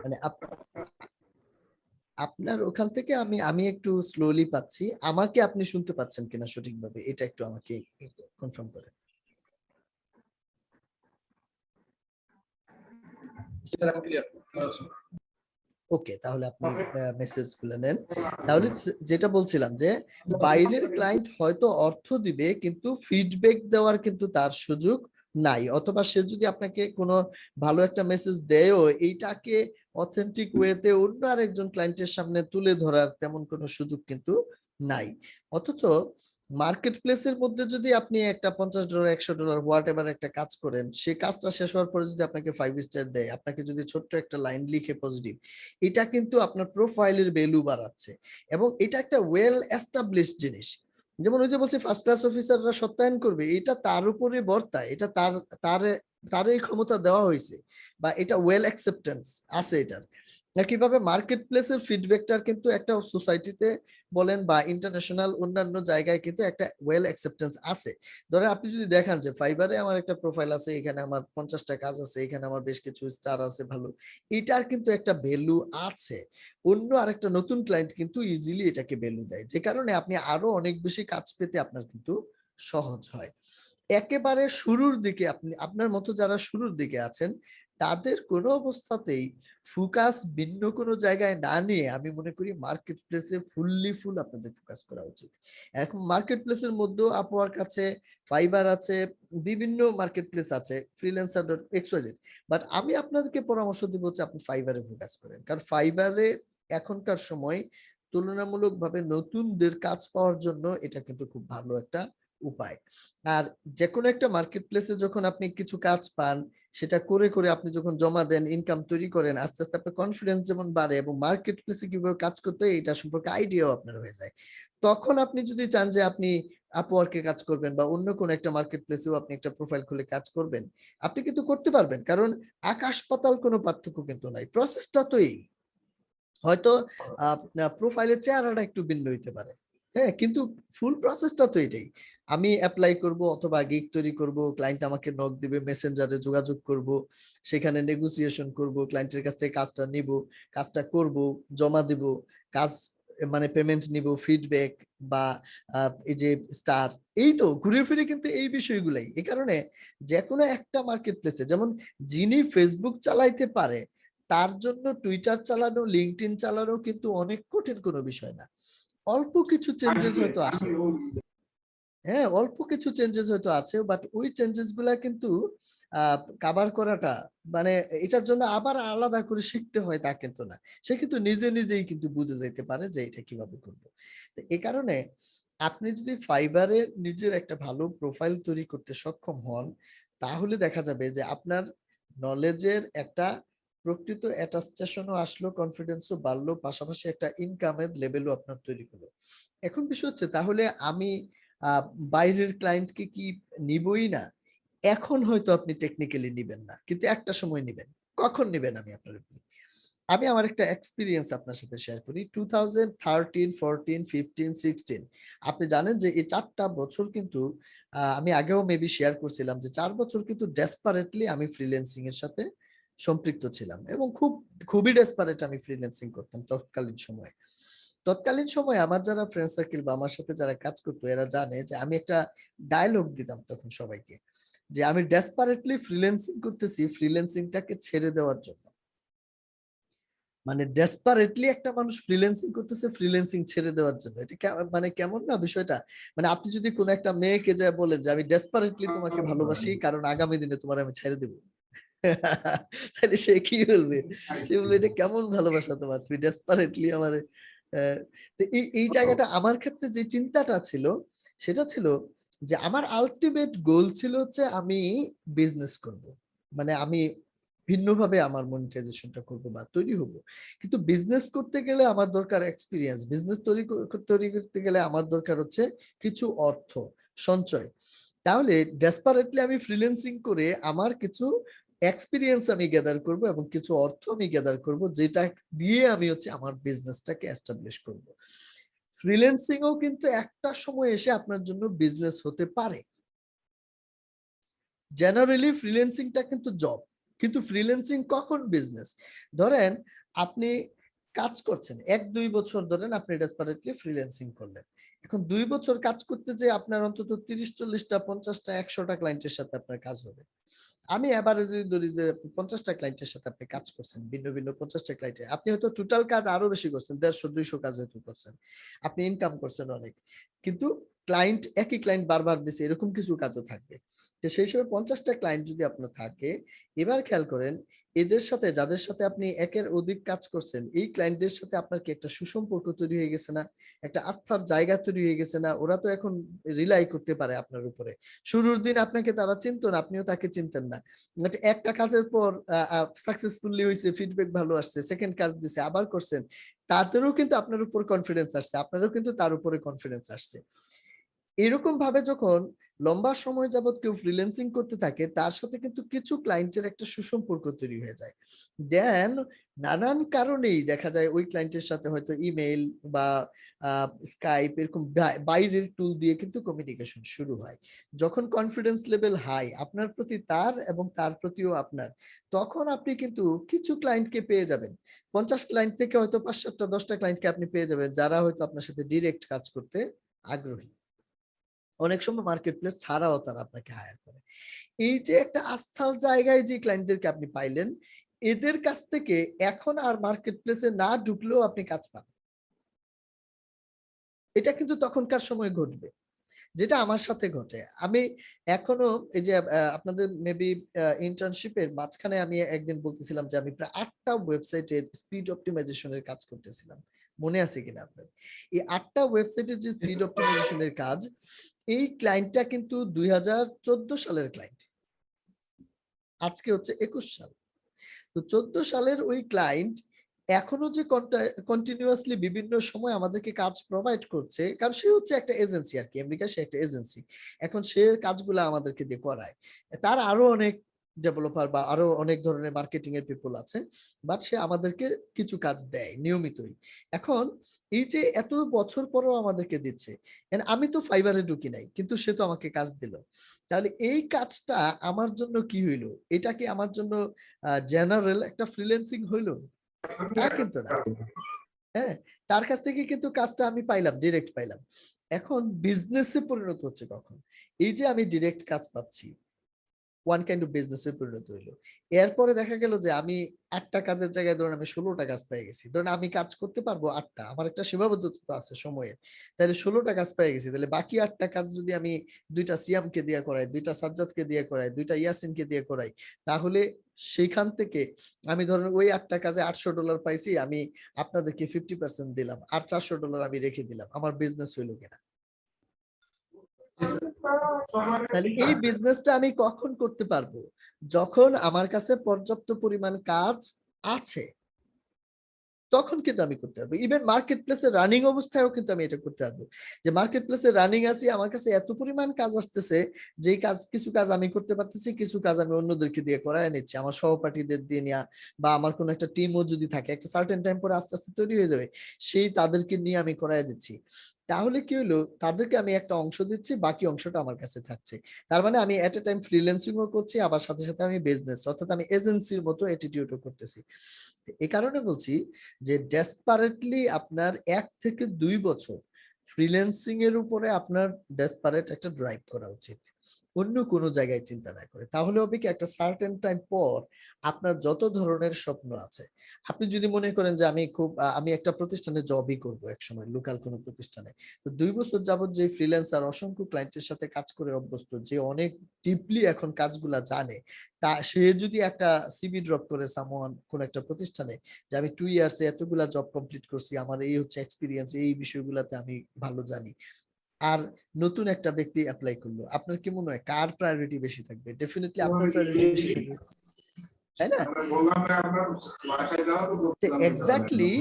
S1: মানে আপনার ওখান থেকে আমি আমি একটু স্লোলি পাচ্ছি, আমাকে আপনি শুনতে পাচ্ছেন কিনা সঠিকভাবে এটা একটু আমাকে কনফার্ম করেন। ওকে, তাহলে আপনি মেসেজ গুলো নেন। তাহলে যেটা বলছিলাম যে বাইরের ক্লায়েন্ট হয়তো অর্থ দিবে কিন্তু ফিডব্যাক দেওয়ার কিন্তু তার সুযোগ নাই, অথবা সে যদি আপনাকে কোনো ভালো একটা মেসেজ দেয়ও, এইটাকে অথেন্টিক ওয়েতে অন্য আরেকজন ক্লায়েন্টের সামনে তুলে ধরার তেমন কোনো সুযোগ কিন্তু নাই। অথচ মার্কেট প্লেসের মধ্যে যদি আপনি একটা $50 $100 হোয়াট এভার একটা কাজ করেন, সে কাজটা শেষ হওয়ার পরে যদি আপনাকে 5 স্টার দেয়, আপনাকে যদি ছোট্ট একটা লাইন লিখে পজিটিভ, এটা কিন্তু আপনার প্রোফাইলের ভ্যালু বাড়াচ্ছে। এবং এটা একটা ওয়েল এস্টাবলিশড জিনিস। যেমন ওই যে বলছি ফার্স্ট ক্লাস অফিসাররা সত্যায়ন করবে, এটা তার উপরে বর্তায়, এটা তার তার তার এই ক্ষমতা দেওয়া হয়েছে, বা এটা ওয়েল অ্যাকসেপ্টেন্স আছে এটার। কিভাবে মার্কেট প্লেসের ফিডব্যাকটার কিন্তু একটা সোসাইটিতে বলেন বা ইন্টারন্যাশনাল অন্যান্য জায়গায় কিন্তু একটা ওয়েল অ্যাকসেপ্টেন্স আছে। ধরেন আপনি যদি দেখান যে ফাইবারে আমার একটা প্রোফাইল আছে, এখানে আমার 50টা কাজ আছে, এখানে আমার বেশ কিছু স্টার আছে ভালো, এটার কিন্তু একটা ভ্যালু আছে। অন্য আরেকটা নতুন ক্লায়েন্ট কিন্তু ইজিলি এটাকে ভ্যালু দেয়, যে কারণে আপনি আরো অনেক বেশি কাজ পেতে আপনার কিন্তু সহজ হয়। একেবারে শুরুর দিকে আপনি আপনার মতো যারা শুরুর দিকে আছেন, তাদের কোনো অবস্থাতেই ফোকাস ভিন্ন কোনো জায়গায় না নিয়ে আমি মনে করি মার্কেট প্লেসে ফুল আপনাদের ফোকাস করা উচিত। এখন মার্কেট প্লেসের মধ্যেও আপওয়ার্ক আছে, ফাইবার আছে, বিভিন্ন মার্কেট প্লেস আছে, ফ্রিল্যান্সার ডট এক্সওয়াইজেড, বাট আমি আপনাদেরকে পরামর্শ দিব যে আপনি ফাইবারে ফোকাস করেন, কারণ ফাইবারে এখনকার সময় তুলনামূলকভাবে নতুনদের কাজ পাওয়ার জন্য এটা কিন্তু খুব ভালো একটা উপায়। আর যে কোনো একটা মার্কেট প্লেসে যখন আপনি কিছু কাজ পান, সেটা করে করে আপনি যখন জমা দেন, ইনকাম তৈরি করেন, আস্তে আস্তে আপনার কনফিডেন্স যেমন বাড়ে এবং মার্কেট প্লেসে কিভাবে কাজ করতে হয় এটা সম্পর্কে আইডিয়াও আপনার হয়ে যায়। তখন আপনি যদি চান যে আপনি আপওয়ার্কে কাজ করবেন বা অন্য কোনো একটা মার্কেট প্লেসেও আপনি একটা প্রোফাইল খুলে কাজ করবেন, আপনি কিন্তু করতে পারবেন, কারণ আকাশ পাতাল কোনো পার্থক্য কিন্তু নাই, প্রসেসটা তো এই। হয়তো প্রোফাইলের চেহারাটা একটু ভিন্ন হইতে পারে, হ্যাঁ, কিন্তু ফুল প্রসেসটা তো এটাই। আমি অ্যাপ্লাই করব অথবা গিগ তৈরি করব, ক্লায়েন্ট আমাকে নক দিবে, মেসেঞ্জারে যোগাযোগ করব, সেখানে নেগোসিয়েশন করব, ক্লায়েন্টের কাছ থেকে কাজটা নিব, কাজটা করব, জমা দিব, কাজ মানে পেমেন্ট নিব, ফিডব্যাক বা এই যে স্টার, এই তো ঘুরে ফিরে কিন্তু এই বিষয়গুলাই। এই কারণে যে কোনো একটা মার্কেট প্লেসে, যেমন যিনি ফেসবুক চালাইতে পারে তার জন্য টুইটার চালানো, লিঙ্কডইন চালানো কিন্তু অনেক কঠিন কোনো বিষয় না। অল্প কিছু চেঞ্জেস হয়তো আসে, হ্যাঁ অল্প কিছু চেঞ্জেস হয়তো আছে, বাট ওই চেঞ্জেস গুলা কিন্তু কাভার করাটা মানে এটার জন্য আবার আলাদা করে শিখতে হয় তা কিন্তু না, সে কিন্তু নিজে নিজেই কিন্তু বুঝে যেতে পারে যে এটা কিভাবে করবো। তো এই কারণে আপনি যদি ফাইবারে নিজের একটা ভালো প্রোফাইল তৈরি করতে সক্ষম হন, তাহলে দেখা যাবে যে আপনার নলেজের একটা প্রকৃত অ্যাটাস্টেশনও আসলো, কনফিডেন্সও বাড়লো, পাশাপাশি একটা ইনকামের লেভেলও আপনার তৈরি হলো। এখন বিষয় হচ্ছে তাহলে আমি বাইরের ক্লায়েন্টকে কি নিবই না? এখন হয়তো আপনি টেকনিক্যালি নিবেন না, কিন্তু একটা সময় নিবেন। কখন নিবেন আমি আপনার বলি। আমি আমার একটা এক্সপিরিয়েন্স আপনার সাথে শেয়ার করি। 2013, 14, 15, 16 আপনি জানেন যে এই 4টা বছর কিন্তু আমি আগেও মেবি শেয়ার করছিলাম যে 4 বছর কিন্তু ডেসপারেটলি আমি ফ্রিল্যান্সিং এর সাথে সম্পৃক্ত ছিলাম এবং খুবই ডেসপারেট আমি ফ্রিল্যান্সিং করতাম তৎকালীন সময়ে। তৎকালীন সময়ে আমার যারা ফ্রেন্ড সার্কেল বা আমার সাথে যারা কাজ করতো এরা জানে যে আমি একটা ডায়লগ দিতাম তখন সবাইকে, যে আমি ডেসপারেটলি ফ্রিল্যান্সিং করতেছি ফ্রিল্যান্সিংটাকে ছেড়ে দেওয়ার জন্য। মানে ডেসপারেটলি একটা মানুষ ফ্রিল্যান্সিং করতেছে ফ্রিল্যান্সিং ছেড়ে দেওয়ার জন্য। এটা মানে কেমন না বিষয়টা? মানে আপনি যদি কোনো একটা মেয়েকে যা বলেন যে আমি ডেসপারেটলি তোমাকে ভালোবাসি কারণ আগামী দিনে তোমার আমি ছেড়ে দেবো, তাহলে সে কি বলবে? সে বলবে এটা কেমন ভালোবাসা তোমার, তুমি ডেসপারেটলি আমার। তো এই জায়গাটা আমার ক্ষেত্রে যে চিন্তাটা ছিল সেটা ছিল যে আমার আলটিমেট গোল ছিল হচ্ছে আমি বিজনেস করব, মানে আমি ভিন্নভাবে আমার মনিটাইজেশনটা করব বা তৈরি হব। কিন্তু বিজনেস করতে গেলে আমার দরকার এক্সপিরিয়েন্স, বিজনেস তৈরি করতে গেলে আমার দরকার হচ্ছে কিছু অর্থ সঞ্চয়। তাহলে ডেসপারেটলি আমি ফ্রিল্যান্সিং করে আমার কিছু এক্সপিরিয়েন্স আমি গ্যাদার করব এবং কিছু অর্থ আমি গ্যাদার করব, যেটা দিয়ে আমি হচ্ছে আমার বিজনেসটাকে এস্টাবলিশ করব। ফ্রিল্যান্সিংও কিন্তু একটা সময় এসে আপনার জন্য বিজনেস হতে পারে। জেনারেলি ফ্রিল্যান্সিংটা কিন্তু জব, কিন্তু ফ্রিল্যান্সিং কখন বিজনেস? ধরেন আপনি কাজ করছেন 1-2 বছর, ধরেন আপনি ডেসপারেটলি ফ্রিল্যান্সিং করলেন। এখন 2 বছর কাজ করতে যে আপনার অন্তত 30-40টা 50টা 100টা ক্লায়েন্টের সাথে আপনার কাজ হবে। আমি এভারেজে ধরি যে 50টা ক্লায়েন্টের সাথে আপনি কাজ করছেন, ভিন্ন ভিন্ন 50টা ক্লায়েন্টে আপনি হয়তো টোটাল কাজ আরো বেশি করছেন, 150-200 কাজ হয়তো করছেন, আপনি ইনকাম করছেন অনেক, কিন্তু ক্লায়েন্ট একই ক্লায়েন্ট বারবার দিচ্ছে এরকম কিছু কাজও থাকবে। তো সেই হিসেবে 50টা ক্লায়েন্ট যদি আপনার থাকে, এবার খেয়াল করেন এদের সাথে যাদের সাথে আপনি একের অধিক কাজ করছেন এই ক্লায়েন্টদের সাথে আপনার কি একটা সুসম্পর্ক তৈরি হয়ে গেছে না? একটা আস্থার জায়গা তৈরি হয়ে গেছে না? ওরা তো এখন রিলাই করতে পারে আপনার উপরে। শুরুর দিন আপনাকে তারা চিনতো না, আপনিও তাকে চিনতেন না, একটা কাজের পর সাকসেসফুলি হয়েছে, ফিডব্যাক ভালো আসছে, সেকেন্ড কাজ দিছে আবার করছেন, তাদেরও কিন্তু আপনার উপর কনফিডেন্স আসছে, আপনারও কিন্তু তার উপরে কনফিডেন্স আসছে। এরকম ভাবে যখন লম্বা সময় যাবত কেউ ফ্রিল্যান্সিং করতে থাকে তার সাথে কিন্তু কিছু ক্লায়েন্টের একটা সুসম্পর্ক তৈরি হয়ে যায়। দেন নানান কারণেই দেখা যায় ওই ক্লায়েন্টের সাথে হয়তো ইমেইল বা স্কাইপ এরকম বাইরের টুল দিয়ে কিন্তু কমিউনিকেশন শুরু হয়। যখন কনফিডেন্স লেভেল হাই আপনার প্রতি তার এবং তার প্রতিও আপনার, তখন আপনি কিন্তু কিছু ক্লায়েন্টকে পেয়ে যাবেন। 50 ক্লায়েন্ট থেকে হয়তো 5-7টা 10টা ক্লায়েন্টকে আপনি পেয়ে যাবেন যারা হয়তো আপনার সাথে ডিরেক্ট কাজ করতে আগ্রহী। অনেক সময় মার্কেট প্লেস ছাড়াও তারা আপনাকে হায়ার করে। এই যে একটা আস্থার জায়গায় যে ক্লায়েন্টদেরকে আপনি পাইলেন, এদের কাছ থেকে এখন আর মার্কেট প্লেসে না ঢুকলেও আপনি কাজ পান। এটা কিন্তু তখনকার সময় ঘটবে, যেটা আমার সাথে ঘটে। আমি এখনো এই যে আপনাদের মেবি ইন্টার্নশিপের মাঝখানে আমি একদিন বলতেছিলাম যে আমি প্রায় 8টা ওয়েবসাইটের স্পিড অপটিমাইজেশনের কাজ করতেছিলাম। মনে আছে কিনা আপনার? এই 8টা ওয়েবসাইটের যে স্পিড অপটিমাইজেশনের কাজ, এই ক্লায়েন্টটা কিন্তু 2014 সালের ক্লায়েন্ট। আজকে হচ্ছে 21 সাল। তো 14 সালের ওই ক্লায়েন্ট এখনো যে কন্টিনিউয়াসলি বিভিন্ন সময় আমাদেরকে কাজ প্রোভাইড করছে, কারণ সে হচ্ছে একটা এজেন্সি আর কি, আমেরিকা সে একটা এজেন্সি। এখন সে কাজগুলো আমাদেরকে দিয়ে করায়। তার আরো অনেক ডেভেলপার বা আরো অনেক ধরনের মার্কেটিং এর পিপল আছে, বাট সে আমাদেরকে কিছু কাজ দেয় নিয়মিতই। এখন এই যে এত বছর পরেও আমাদেরকে দিচ্ছে, আমি তো ফাইবারে ঢুকি নাই কিন্তু সে তো আমাকে কাজ দিল, তাহলে এই কাজটা আমার জন্য কি হইলো? এটা কি আমার জন্য জেনারেল একটা ফ্রিল্যান্সিং হইলো? তা কিন্তু না। হ্যাঁ, তার কাছ থেকে কিন্তু কাজটা আমি পাইলাম, ডিরেক্ট পাইলাম। এখন বিজনেসে পরিণত হচ্ছে কখন? এই যে আমি ডিরেক্ট কাজ পাচ্ছি, ওয়ান কাইন্ড অফ বিজনেসে পরিণত হইলো। এরপরে দেখা গেল যে আমি 8টা কাজের জায়গায় ধরুন আমি 16টা কাজ পেয়ে গেছি। ধরুন আমি কাজ করতে পারবো 8টা, আমার একটা সীমাবদ্ধতা তো আছে সময়ের। তাহলে 16টা কাজ পেয়ে গেছি, তাহলে বাকি 8টা কাজ যদি আমি 2টা সিয়ামকে দিয়ে করাই, 2টা সাজ্জাদকে দিয়ে করাই, 2টা ইয়াসিনকে দিয়ে করাই, তাহলে সেইখান থেকে আমি ধরেন ওই 8টা কাজে $800 পাইছি, আমি আপনাদেরকে 50% দিলাম, আর $400 আমি রেখে দিলাম, আমার বিজনেস হইলো কিনা? তাহলে এই বিজনেসটা আমি কখন করতে পারবো? যখন আমার কাছে পর্যাপ্ত পরিমাণ কাজ আছে, তখন কিন্তু আমি করতে পারবো। ইভেন মার্কেট প্লেসে রানিং অবস্থায়ও কিন্তু আমি এটা করতে পারবো, যে মার্কেট প্লেসে রানিং আছি, আমার কাছে এত পরিমাণ কাজ আসতেছে, যে কাজ কিছু কাজ আমি করতে পারতেছি, কিছু কাজ আমি অন্যদেরকে দিয়ে করায় নিচ্ছি, আমার সহপাঠীদের দিয়ে নেওয়া, বা আমার কোনো একটা টিমও যদি থাকে, একটা সার্টেন টাইম পরে আস্তে আস্তে তৈরি হয়ে যাবে, সেই তাদেরকে নিয়ে আমি করায় দিচ্ছি। তাহলে কি হলো, তাদেরকে আমি একটা অংশ দিচ্ছি, বাকি অংশটা আমার কাছে থাকছে। তার মানে আমি এট এ টাইম ফ্রিল্যান্সিংও করছি, আবার সাথে সাথে আমি বিজনেস, অর্থাৎ আমি এজেন্সির মতো অ্যাটিটিউডও করতেছি। এই কারণে বলছি যে ডেসপারেটলি আপনার 1 থেকে 2 বছর ফ্রিল্যান্সিং এর উপরে আপনার ডেসপারেট একটা ড্রাইভ করা উচিত, অন্য কোনো জায়গায় চিন্তা না করে। তাহলে হবে কি, একটা সার্টেন টাইম পর আপনার যত ধরনের স্বপ্ন আছে, আপনি যদি মনে করেন যে আমি একটা প্রতিষ্ঠানে জবই করব এক সময়, লোকাল কোনো প্রতিষ্ঠানে, তো 2 বছর যাবত যে ফ্রিল্যান্সার অসংখ্য ক্লায়েন্টের সাথে কাজ করে অভ্যস্ত, যে অনেক ডিপলি এখন কাজগুলা জানে, তা সে যদি একটা সিভি ড্রপ করে সামওয়ান কোন একটা প্রতিষ্ঠানে, যে আমি 2 ইয়ার্স এতগুলা জব কমপ্লিট করছি, আমার এই হচ্ছে এক্সপিরিয়েন্স, এই বিষয়গুলোতে আমি ভালো জানি, আর নতুন একটা ব্যক্তি অ্যাপ্লাই করলো, আপনার কি মনে হয় কার প্রায়োরিটি বেশি থাকবে? ডেফিনেটলি আপনার প্রায়োরিটি বেশি থাকবে, তাই না? এক্স্যাক্টলি।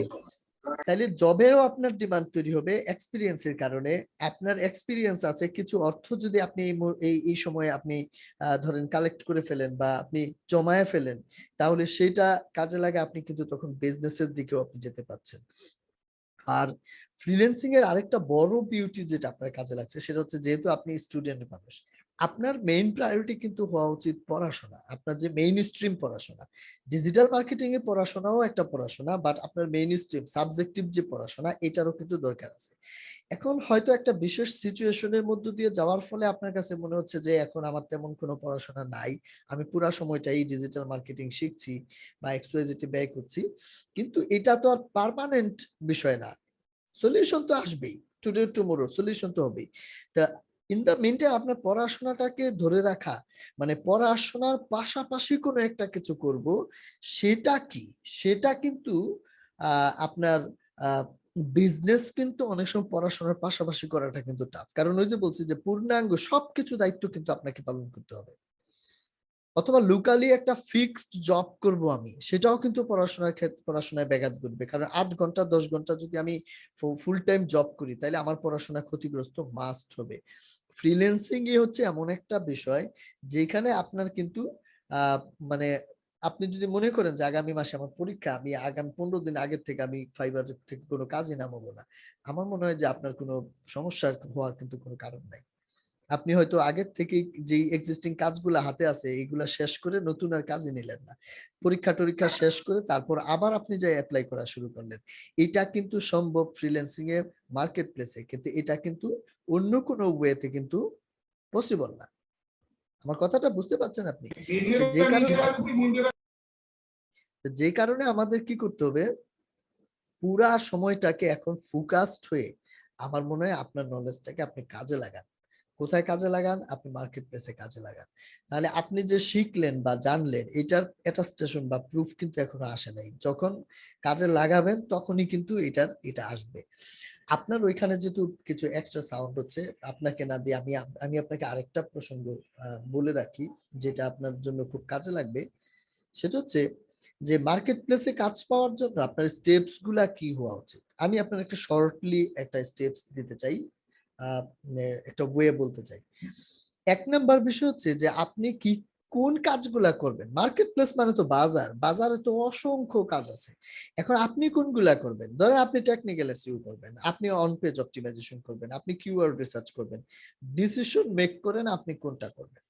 S1: তাহলে জবেরও আপনার ডিমান্ড তৈরি হবে এক্সপিরিয়েন্সের কারণে। আপনার এক্সপিরিয়েন্স আছে, কিছু অর্থ যদি আপনি এই সময়ে আপনি ধরেন কালেক্ট করে ফেলেন বা আপনি জমায়ে ফেলেন, তাহলে সেটা কাজে লাগে, আপনি কিন্তু তখন বিজনেসের দিকেও আপনি যেতে পারছেন। আর ফ্রিল্যান্সিং এর আরেকটা বড় বিউটি যেটা আপনার কাজে লাগছে, সেটা হচ্ছে যেহেতু আপনি স্টুডেন্ট মানুষ, আপনার মেইন প্রায়োরিটি কিন্তু হওয়া উচিত পড়াশোনা, আপনার যে মেইন স্ট্রিম পড়াশোনা। ডিজিটাল মার্কেটিং এর পড়াশোনাও একটা পড়াশোনা, বাট আপনার মেইন স্ট্রিম সাবজেক্টিভ যে পড়াশোনা, এটারও কিন্তু দরকার আছে। এখন হয়তো একটা বিশেষ সিচুয়েশনের মধ্য দিয়ে যাওয়ার ফলে আপনার কাছে মনে হচ্ছে যে এখন আমার তেমন কোনো পড়াশোনা নাই, আমি পুরা সময়টাই ডিজিটাল মার্কেটিং শিখছি বা এক্সওয়াইজেড ব্যয় করছি, কিন্তু এটা তো আর পার্মানেন্ট বিষয় না, সলিউশন তো আসবেই, টুডে টুমোরো সলিউশন তো হবেই। তা ইন দা মিনটাইম আপনার পড়াশোনাটাকে ধরে রাখা, মানে পড়াশোনার পাশাপাশি কোনো একটা কিছু করব, সেটা কি, সেটা কিন্তু আপনার বিজনেস কিন্তু অনেক সময় পড়াশোনার পাশাপাশি করাটা কিন্তু টাফ, কারণ ওই যে বলছি যে পূর্ণাঙ্গ সবকিছু দায়িত্ব কিন্তু আপনাকে পালন করতে হবে। অথবা লোকালি একটা ফিক্সড জব করব আমি, সেটাও কিন্তু পড়াশোনার ক্ষেত্রে পড়াশোনায় ব্যাঘাত ঘটবে, কারণ 8 ঘন্টা 10 ঘন্টা যদি আমি ফুল টাইম জব করি, তাহলে আমার পড়াশোনা ক্ষতিগ্রস্ত মাস্ট হবে। ফ্রিল্যান্সিং ই হচ্ছে এমন একটা বিষয় যেখানে আপনার কিন্তু আহ মানে আপনি যদি মনে করেন যে আগামী মাসে আমার পরীক্ষা, আমি আগামী 15 দিন আগের থেকে আমি ফাইবার থেকে কোনো কাজই নামাবো না, আমার মনে হয় যে আপনার কোনো সমস্যা হওয়ার কিন্তু কোনো কারণ নাই। আপনি হয়তো আগের থেকে যে এক্সিস্টিং কাজগুলো হাতে আছে এগুলা শেষ করে নতুন আর কাজে নিলেন না, পরীক্ষা টরীক্ষা শেষ করে তারপর আবার আপনি যে অ্যাপ্লাই করা শুরু করলেন, এটা কিন্তু সম্ভব ফ্রিল্যান্সিং এর মার্কেট প্লেসে, কিন্তু এটা কিন্তু অন্য কোনো ওয়েতে কিন্তু পসিবল না। আমার কথাটা বুঝতে পারছেন আপনি? যে কারণে আমাদের কি করতে হবে, পুরা সময়টাকে এখন ফোকাসড হয়ে, আমার মনে হয় আপনার নলেজটাকে আপনি কাজে লাগান। কোথায় কাজে লাগান? আপনি মার্কেট প্লেসে কাজে লাগান। তাহলে আপনি যে শিখলেন বা জানলেন, এটার অ্যাটাস্টেশন বা প্রুফ কিন্তু এখনো আসে নাই, যখন কাজে লাগাবেন তখনই কিন্তু এটা আসবে। আপনার ওইখানে যেহেতু কিছু এক্সট্রা সাউন্ড হচ্ছে, আপনাকে না দিয়ে আমি আমি আপনাকে আরেকটা প্রসঙ্গ বলে রাখি, যেটা আপনার জন্য খুব কাজে লাগবে। সেটা হচ্ছে যে মার্কেট প্লেসে কাজ পাওয়ার জন্য আপনার স্টেপস গুলা কি হওয়া উচিত। আমি আপনার একটা শর্টলি একটা স্টেপস দিতে চাই, একটা ওয়ে বলতে চাই। 1 নাম্বার বিষয় হচ্ছে যে আপনি কি কোন কাজগুলা করবেন। মার্কেট প্লেস মানে তো বাজার, বাজারে তো অসংখ্য কাজ আছে। এখন আপনি কোনগুলা করবেন? ধরেন আপনি টেকনিক্যাল এসইও করবেন, আপনি অন পেজ অপটিমাইজেশন করবেন, আপনি কিওয়ার্ড রিসার্চ করবেন, ডিসিশন মেক করেন আপনি কোনটা করবেন।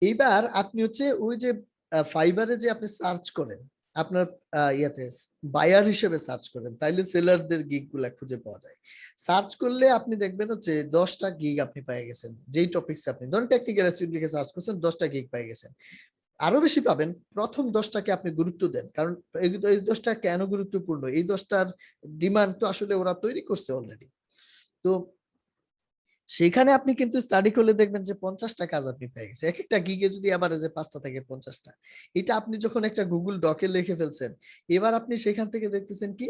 S1: এইবার আপনি হচ্ছে ওই যে ফাইবারে যে আপনি সার্চ করেন, আপনার ইয়াতে বায়ার হিসেবে সার্চ করেন, তাইলে সেলারদের গিগ গুলা খুঁজে পাওয়া যায়। সার্চ করলে আপনি দেখবেন হচ্ছে 10টা গিগ আপনি পেয়ে গেছেন, যেই টপিকস আপনি ধরুন টেকনিক্যাল অ্যাসিড লিখে সার্চ করছেন, 10টা গিগ পেয়ে গেছেন। আরো বেশি পাবেন, প্রথম 10টাকে আপনি গুরুত্ব দেন, কারণ এই 10টা কেন গুরুত্বপূর্ণ, এই 10টার ডিমান্ড তো আসলে ওরা তৈরি করছে অলরেডি। তো সেখানে আপনি কিন্তু স্টাডি করলে দেখবেন যে 50টা কাজ আপনি পেয়ে গেছেন। এক একটা গিগে যদি এভারেজে 5টা থেকে 50টা, এটা আপনি যখন একটা গুগল ডকে লিখে ফেলছেন, এবার আপনি সেখান থেকে দেখতেছেন কি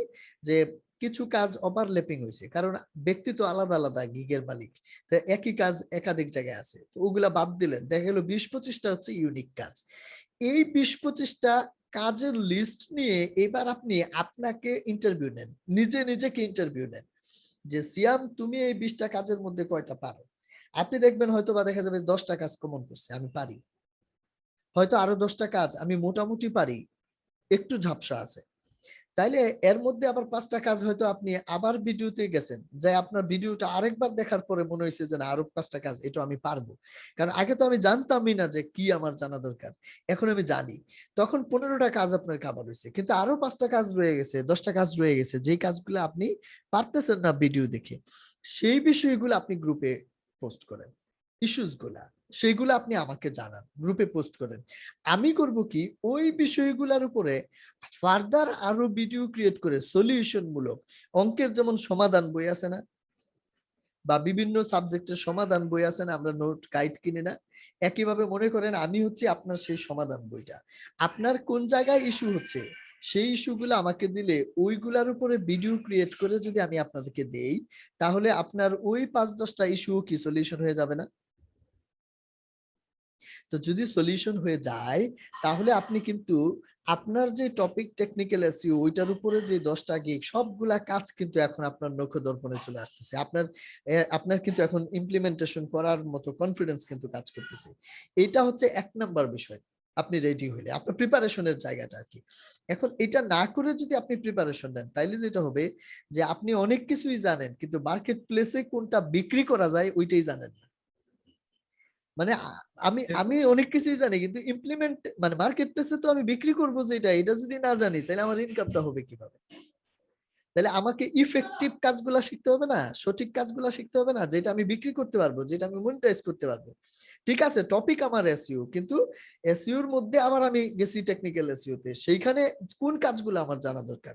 S1: যে কিছু কাজ ওভারল্যাপিং হয়েছে, কারণ ব্যক্তি তো আলাদা আলাদা গিগের মালিক, তো একই কাজ একাধিক জায়গায় আছে, তো ওগুলা বাদ দিলেন, দেখা গেল 20-25টা হচ্ছে ইউনিক কাজ। এই 20-25টা কাজের লিস্ট নিয়ে এবার আপনি আপনাকে ইন্টারভিউ নেন, নিজে নিজেকে ইন্টারভিউ নেন যে সিয়াম তুমি এই 20টা কাজের মধ্যে কয়টা পারো। আপনি দেখবেন হয়তো বা দেখা যাবে 10টা কাজ কমন করছে আমি পারি, হয়তো আরো 10টা কাজ আমি মোটামুটি পারি, একটু ঝাপসা আছে। তাইলে এর মধ্যে আবার 5টা কাজ হয়তো আপনি আবার ভিডিওতে গেছেন, যে আপনার ভিডিওটা আরেকবার দেখার পরে মনে হয়েছে যে না আরো 5টা কাজ এটা আমি পারবো, কারণ আগে তো আমি জানতামই না যে কি আমার জানা দরকার, এখন আমি জানি। তখন 15টা কাজ আপনার কাভার হয়েছে, কিন্তু আরো 5টা কাজ রয়ে গেছে, 10টা কাজ রয়ে গেছে, যেই কাজগুলো আপনি পারতেছেন না ভিডিও দেখে, সেই বিষয়গুলো আপনি গ্রুপে পোস্ট করেন, ইস্যুস গুলা সেইগুলো আপনি আমাকে জানান, গ্রুপে পোস্ট করেন। আমি করব কি ওই বিষয়গুলোর উপরে ফার্দার আরো ভিডিও ক্রিয়েট করে সলিউশন মূলক, অঙ্কের যেমন সমাধান বই আছে না, বা বিভিন্ন সাবজেক্টের সমাধান বই আছে না, আমরা নোট গাইড কিনি না, একইভাবে মনে করেন আমি হচ্ছে আপনার সেই সমাধান বইটা, আপনার কোন জায়গায় ইস্যু হচ্ছে সেই ইস্যুগুলো আমাকে দিলে ওইগুলার উপরে ভিডিও ক্রিয়েট করে যদি আমি আপনাদেরকে দেই, তাহলে আপনার ওই 5-10টা ইস্যু কি সলিউশন হয়ে যাবে না? তো যদি সলিউশন হয়ে যায়, তাহলে আপনি কিন্তু আপনার যে টপিক টেকনিক্যাল এসইও ওইটার উপরে যে 10টা গিগ সবগুলা কাজ কিন্তু এখন আপনার নখে দর্পণে চলে আসতেছে, আপনার কিন্তু এখন ইমপ্লিমেন্টেশন করার মতো কনফিডেন্স কিন্তু কাজ করতেছে। এটা হচ্ছে 1 নাম্বার বিষয়। আপনি রেডি হইলে আপনার প্রিপারেশনের জায়গাটা আর কি। এখন এটা না করে যদি আপনি প্রিপারেশন নেন, তাইলে যেটা হবে যে আপনি অনেক কিছুই জানেন, কিন্তু মার্কেট প্লেসে কোনটা বিক্রি করা যায় ওইটাই জানেন না। মানে আমি আমি অনেক কিছুই জানি, কিন্তু ইমপ্লিমেন্ট মানে মার্কেট প্লেসে তো আমি বিক্রি করবো যেটা, এটা যদি না জানি তাহলে আমার ইনকামটা হবে কিভাবে? তাহলে আমাকে ইফেক্টিভ কাজগুলা শিখতে হবে না, সঠিক কাজগুলা শিখতে হবে না, যেটা আমি বিক্রি করতে পারবো, যেটা আমি মনিটাইজ করতে পারবো। ঠিক আছে, টপিক আমার এসইও, কিন্তু এসইওর মধ্যে আবার আমি গেছি টেকনিক্যাল এসইওতে, সেইখানে কোন কাজগুলো আমার জানা দরকার,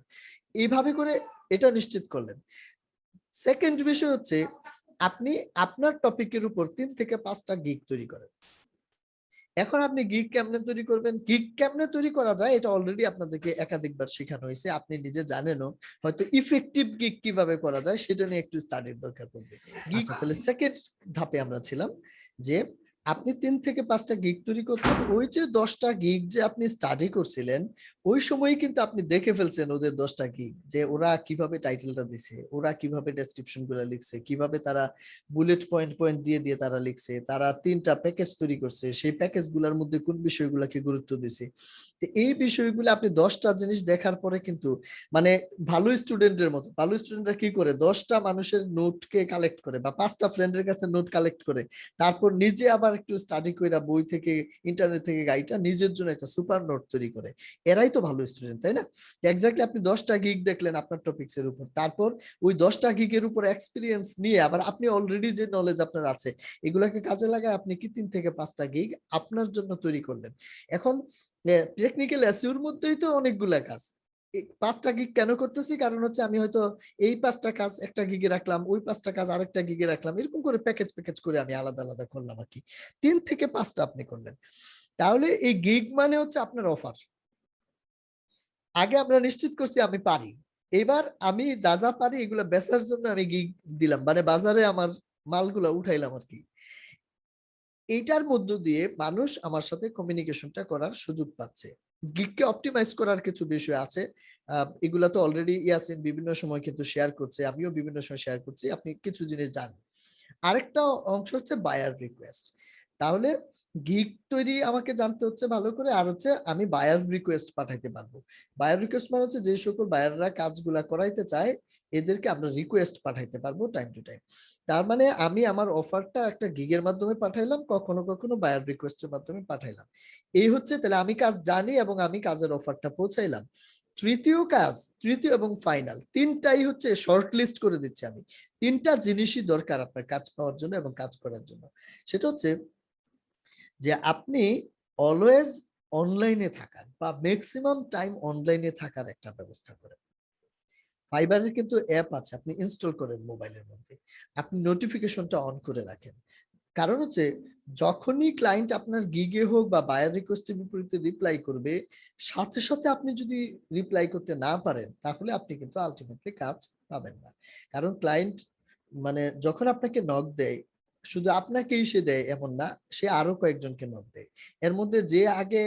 S1: এইভাবে করে এটা নিশ্চিত করলেন। সেকেন্ড বিষয় হচ্ছে আপনি আপনার টপিকের উপর 3 থেকে 5টা গিগ তৈরি করেন। এখন আপনি গিগ কেমনে তৈরি করবেন, গিগ কেমনে তৈরি করা যায় এটা অলরেডি আপনাদেরকে একাধিকবার শেখানো হয়েছে, আপনি নিজে জানেনও, হয়তো ইফেক্টিভ গিগ কিভাবে করা যায় সেটা নিয়ে একটু স্টাডির দরকার পড়বে। গিগ তাহলে সেকেন্ড ধাপে আমরা ছিলাম যে আপনি 3 থেকে 5টা গিগ তৈরি করছেন, ওই যে 10টা গিগ যে আপনি স্টাডি করছিলেন ওই সময়ই কিন্তু আপনি দেখে ফেলছেন ওদের 10টা গিগ, যে ওরা কিভাবে টাইটেলটা দিছে, ওরা কিভাবে ডেসক্রিপশন গুলো লিখছে, কিভাবে তারা বুলেট পয়েন্ট পয়েন্ট দিয়ে দিয়ে তারা লিখছে, তারা 3টা প্যাকেজ তৈরি করছে, সেই প্যাকেজ গুলার মধ্যে কোন বিষয়গুলোকে গুরুত্ব দিছে। তো এই বিষয়গুলো আপনি 10টা জিনিস দেখার পরে কিন্তু মানে ভালো স্টুডেন্টের মতো, ভালো স্টুডেন্টরা কি করে 10টা মানুষের নোটকে কালেক্ট করে বা 5টা ফ্রেন্ডের কাছে নোট কালেক্ট করে, তারপর নিজে আবার একটু স্টাডি করে বই থেকে ইন্টারনেট থেকে গাইটা নিজের জন্য একটা সুপার নোট তৈরি করে, এরাই তো ভালো স্টুডেন্ট, তাই না? এক্স্যাক্টলি আপনি 10টা গিগ দেখলেন আপনার টপিকস এর উপর, তারপর ওই 10টা গিগের উপর এক্সপিরিয়েন্স নিয়ে আবার আপনি অলরেডি যে নলেজ আপনার আছে এগুলাকে কাজে লাগায় আপনি কি 3 থেকে 5টা গিগ আপনার জন্য তৈরি করলেন। এখন টেকনিক্যাল এসইওর মধ্যেই তো অনেকগুলা কাজ, 5টা গিগ কেন করতেছি, কারণ হচ্ছে আমি হয়তো এই 5টা কাজ একটা গিগে রাখলাম, ওই 5টা কাজ আরেকটা গিগে রাখলাম, এরকম করে প্যাকেজ প্যাকেজ করে আমি আলাদা আলাদা করলাম আর কি। 3 থেকে 5টা আপনি করলেন, তাহলে এই গিগ মানে হচ্ছে আপনার অফার। আগে আমরা নিশ্চিত করছি আমি পারি, এবার আমি যা যা পারি এগুলো বেচার জন্য আমি গিগ দিলাম, মানে বাজারে আমার মালগুলা উঠাইলাম আর কি। এইটার মধ্য দিয়ে মানুষ আমার সাথে কমিউনিকেশনটা করার সুযোগ পাচ্ছে। গিগকে অপটিমাইজ করার কিছু বিষয় আছে, এগুলা তো অলরেডি ইয়াসিন বিভিন্ন সময় কিন্তু শেয়ার করছে, আমিও বিভিন্ন সময় শেয়ার করছি, আপনি কিছু জিনিস জানেন। আরেকটা অংশ হচ্ছে বায়ার রিকোয়েস্ট। তাহলে গিগ তৈরি আমাকে জানতে হচ্ছে ভালো করে, আর হচ্ছে আমি বায়ার রিকোয়েস্ট পাঠাইতে পারবো। বায়ার রিকোয়েস্ট মানে হচ্ছে যে সকল বায়াররা কাজগুলা করাইতে চায় এদেরকে আমরা রিকোয়েস্ট পাঠাইতে পারবো টাইম টু টাইম। তার মানে আমি আমার অফারটা একটা গিগের মাধ্যমে পাঠাইলাম, কখনো কখনো বায়ার রিকোয়েস্টের মাধ্যমে পাঠাইলাম। এই হচ্ছে, তাহলে আমি কাজ জানি এবং আমি কাজের অফারটা পৌঁছাইলাম। তৃতীয় এবং ফাইনাল তিনটাই হচ্ছে শর্ট লিস্ট করে দিচ্ছি আমি। তিনটা জিনিসই দরকার আপনার কাজ পাওয়ার জন্য এবং কাজ করার জন্য। সেটা হচ্ছে যে আপনি অলওয়েজ অনলাইনে থাকার বা ম্যাক্সিমাম টাইম অনলাইনে থাকার একটা ব্যবস্থা করেন। ফাইবারের কিন্তু অ্যাপ আছে, আপনি ইনস্টল করেন মোবাইলের মধ্যে, আপনি নোটিফিকেশনটা অন করে রাখেন। কারণ হচ্ছে যখনই ক্লায়েন্ট আপনার গিগে হোক বা বায়ার রিকোয়েস্টের বিপরীতে রিপ্লাই করবে, সাথে সাথে আপনি যদি রিপ্লাই করতে না পারেন, তাহলে আপনি কিন্তু আলটিমেটলি কাজ পাবেন না। কারণ ক্লায়েন্ট মানে যখন আপনাকে নক দেয়, শুধু আপনাকেই সে দেয় এমন না, সে আরো কয়েকজনকে নক দেয়। এর মধ্যে যে আগে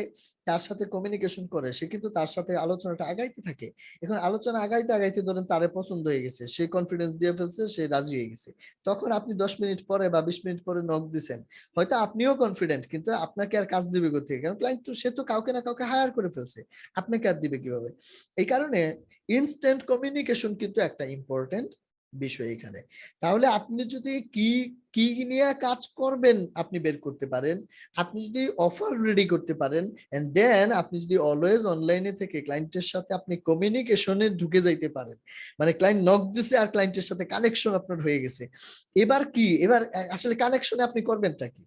S1: তার সাথে কমিউনিকেশন করে, সে কিন্তু তার সাথে আলোচনাটা আগাইতে থাকে। এখন আলোচনা আগাইতে আগাইতে ধরেন তারে পছন্দ হয়ে গেছে, সে কনফিডেন্স দিয়ে ফেলছে, সে রাজি হয়ে গেছে। তখন আপনি 10 মিনিট পরে বা 20 মিনিট পরে নক দিছেন, হয়তো আপনিও কনফিডেন্ট, কিন্তু আপনাকে আর কাজ দিবে কোথেকে? কারণ ক্লায়েন্ট তো, সে তো কাউকে না কাউকে হায়ার করে ফেলছে, আপনাকে আর দিবে কিভাবে? এই কারণে ইনস্ট্যান্ট কমিউনিকেশন কিন্তু একটা ইম্পর্টেন্ট বিষয় এখানে। তাহলে আপনি যদি কি কি নিয়ে কাজ করবেন আপনি বের করতে পারেন, আপনি যদি অফার রেডি করতে পারেন, এন্ড দেন আপনি যদি অলওয়েজ অনলাইনে থেকে ক্লায়েন্টের সাথে আপনি কমিউনিকেশনে ঢুকে যাইতে পারেন, মানে ক্লায়েন্ট নক দিছে আর ক্লায়েন্টের সাথে কানেকশন আপনার হয়ে গেছে। এবার কি, এবার আসলে কানেকশনে আপনি করবেনটা কি?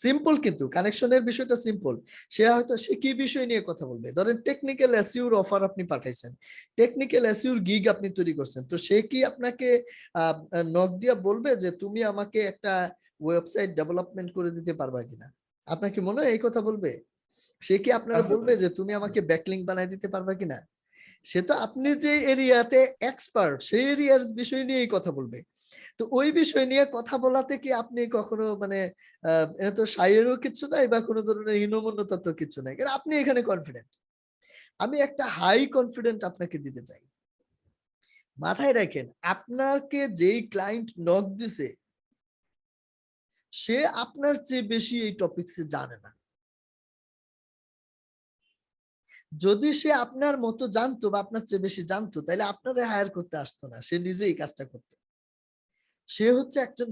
S1: সিম্পল, কিন্তু কানেকশনের বিষয়টা সিম্পল। সে কি বিষয় নিয়ে কথা বলবে? ধরেন টেকনিক্যাল এসইউর অফার আপনি পাঠাইছেন, টেকনিক্যাল এসইউর গিগ আপনি তৈরি করছেন, তো সে কি আপনাকে নক দিয়া বলবে যে তুমি আমাকে একটা ওয়েবসাইট ডেভেলপমেন্ট করে দিতে পারবা কিনা? আপনাকে মনে হয় এই কথা বলবে? সে কি আপনারা
S2: আচ্ছা
S1: বলবে যে তুমি আমাকে ব্যাকলিংক বানাই দিতে পারবা কিনা? সে তো আপনি যে এরিয়াতে এক্সপার্ট, সেই এরিয়ার বিষয় নিয়েই কথা বলবে। তো ওই বিষয় নিয়ে কথা বলাতে কি আপনি কখনো মানে এটা তো সাইয়েরও কিছু নাই বা কোনো ধরনের হীনমন্যতার তো কিছু নাই, কারণ আপনি এখানে কনফিডেন্ট। আমি একটা হাই কনফিডেন্ট আপনাকে দিতে চাই। মাথায় রাখেন, আপনাকে যেই ক্লায়েন্ট নক দিছে, সে আপনার চেয়ে বেশি এই টপিকসে জানে না। যদি সে আপনার মতো জানতো বা আপনার চেয়ে বেশি জানতো, তাহলে আপনারা হায়ার করতে আসতো না, সে নিজেই কাজটা করতো। সে হচ্ছে একজন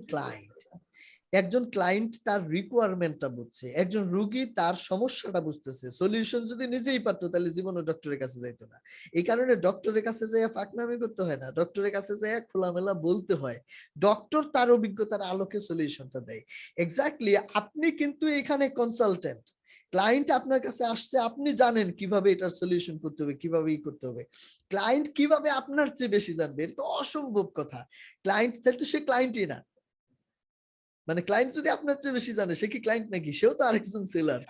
S1: ক্লায়েন্ট তার রিকোয়ারমেন্টটা বুঝছে, একজন রোগী তার সমস্যাটা বুঝতেছে। সলিউশন যদি নিজেই পারতো, তাহলে জীবনে ডক্টরের কাছে যাইতো না। এই কারণে ডক্টরের কাছে যাইয়া ফাঁকনামি করতে হয় না, ডক্টরের কাছে যাইয়া খোলামেলা বলতে হয়। ডক্টর তার অভিজ্ঞতার আলোকে সলিউশনটা দেয়। এক্স্যাক্টলি, আপনি কিন্তু এখানে কনসালটেন্ট। ক্লায়েন্ট আপনার কাছে আসছে, আপনি জানেন কিভাবে এটার সলিউশন করতে হবে, কিভাবে করতে হবে। ক্লায়েন্ট কিভাবে আপনার চেয়ে বেশি জানবে? এটা তো অসম্ভব কথা। ক্লায়েন্ট তাহলে তো সে ক্লায়েন্টই না। মানে ক্লায়েন্ট যদি আপনার চেয়ে বেশি জানে, সে কি ক্লায়েন্ট নাকি? সেও তো আরেকজন সেলার,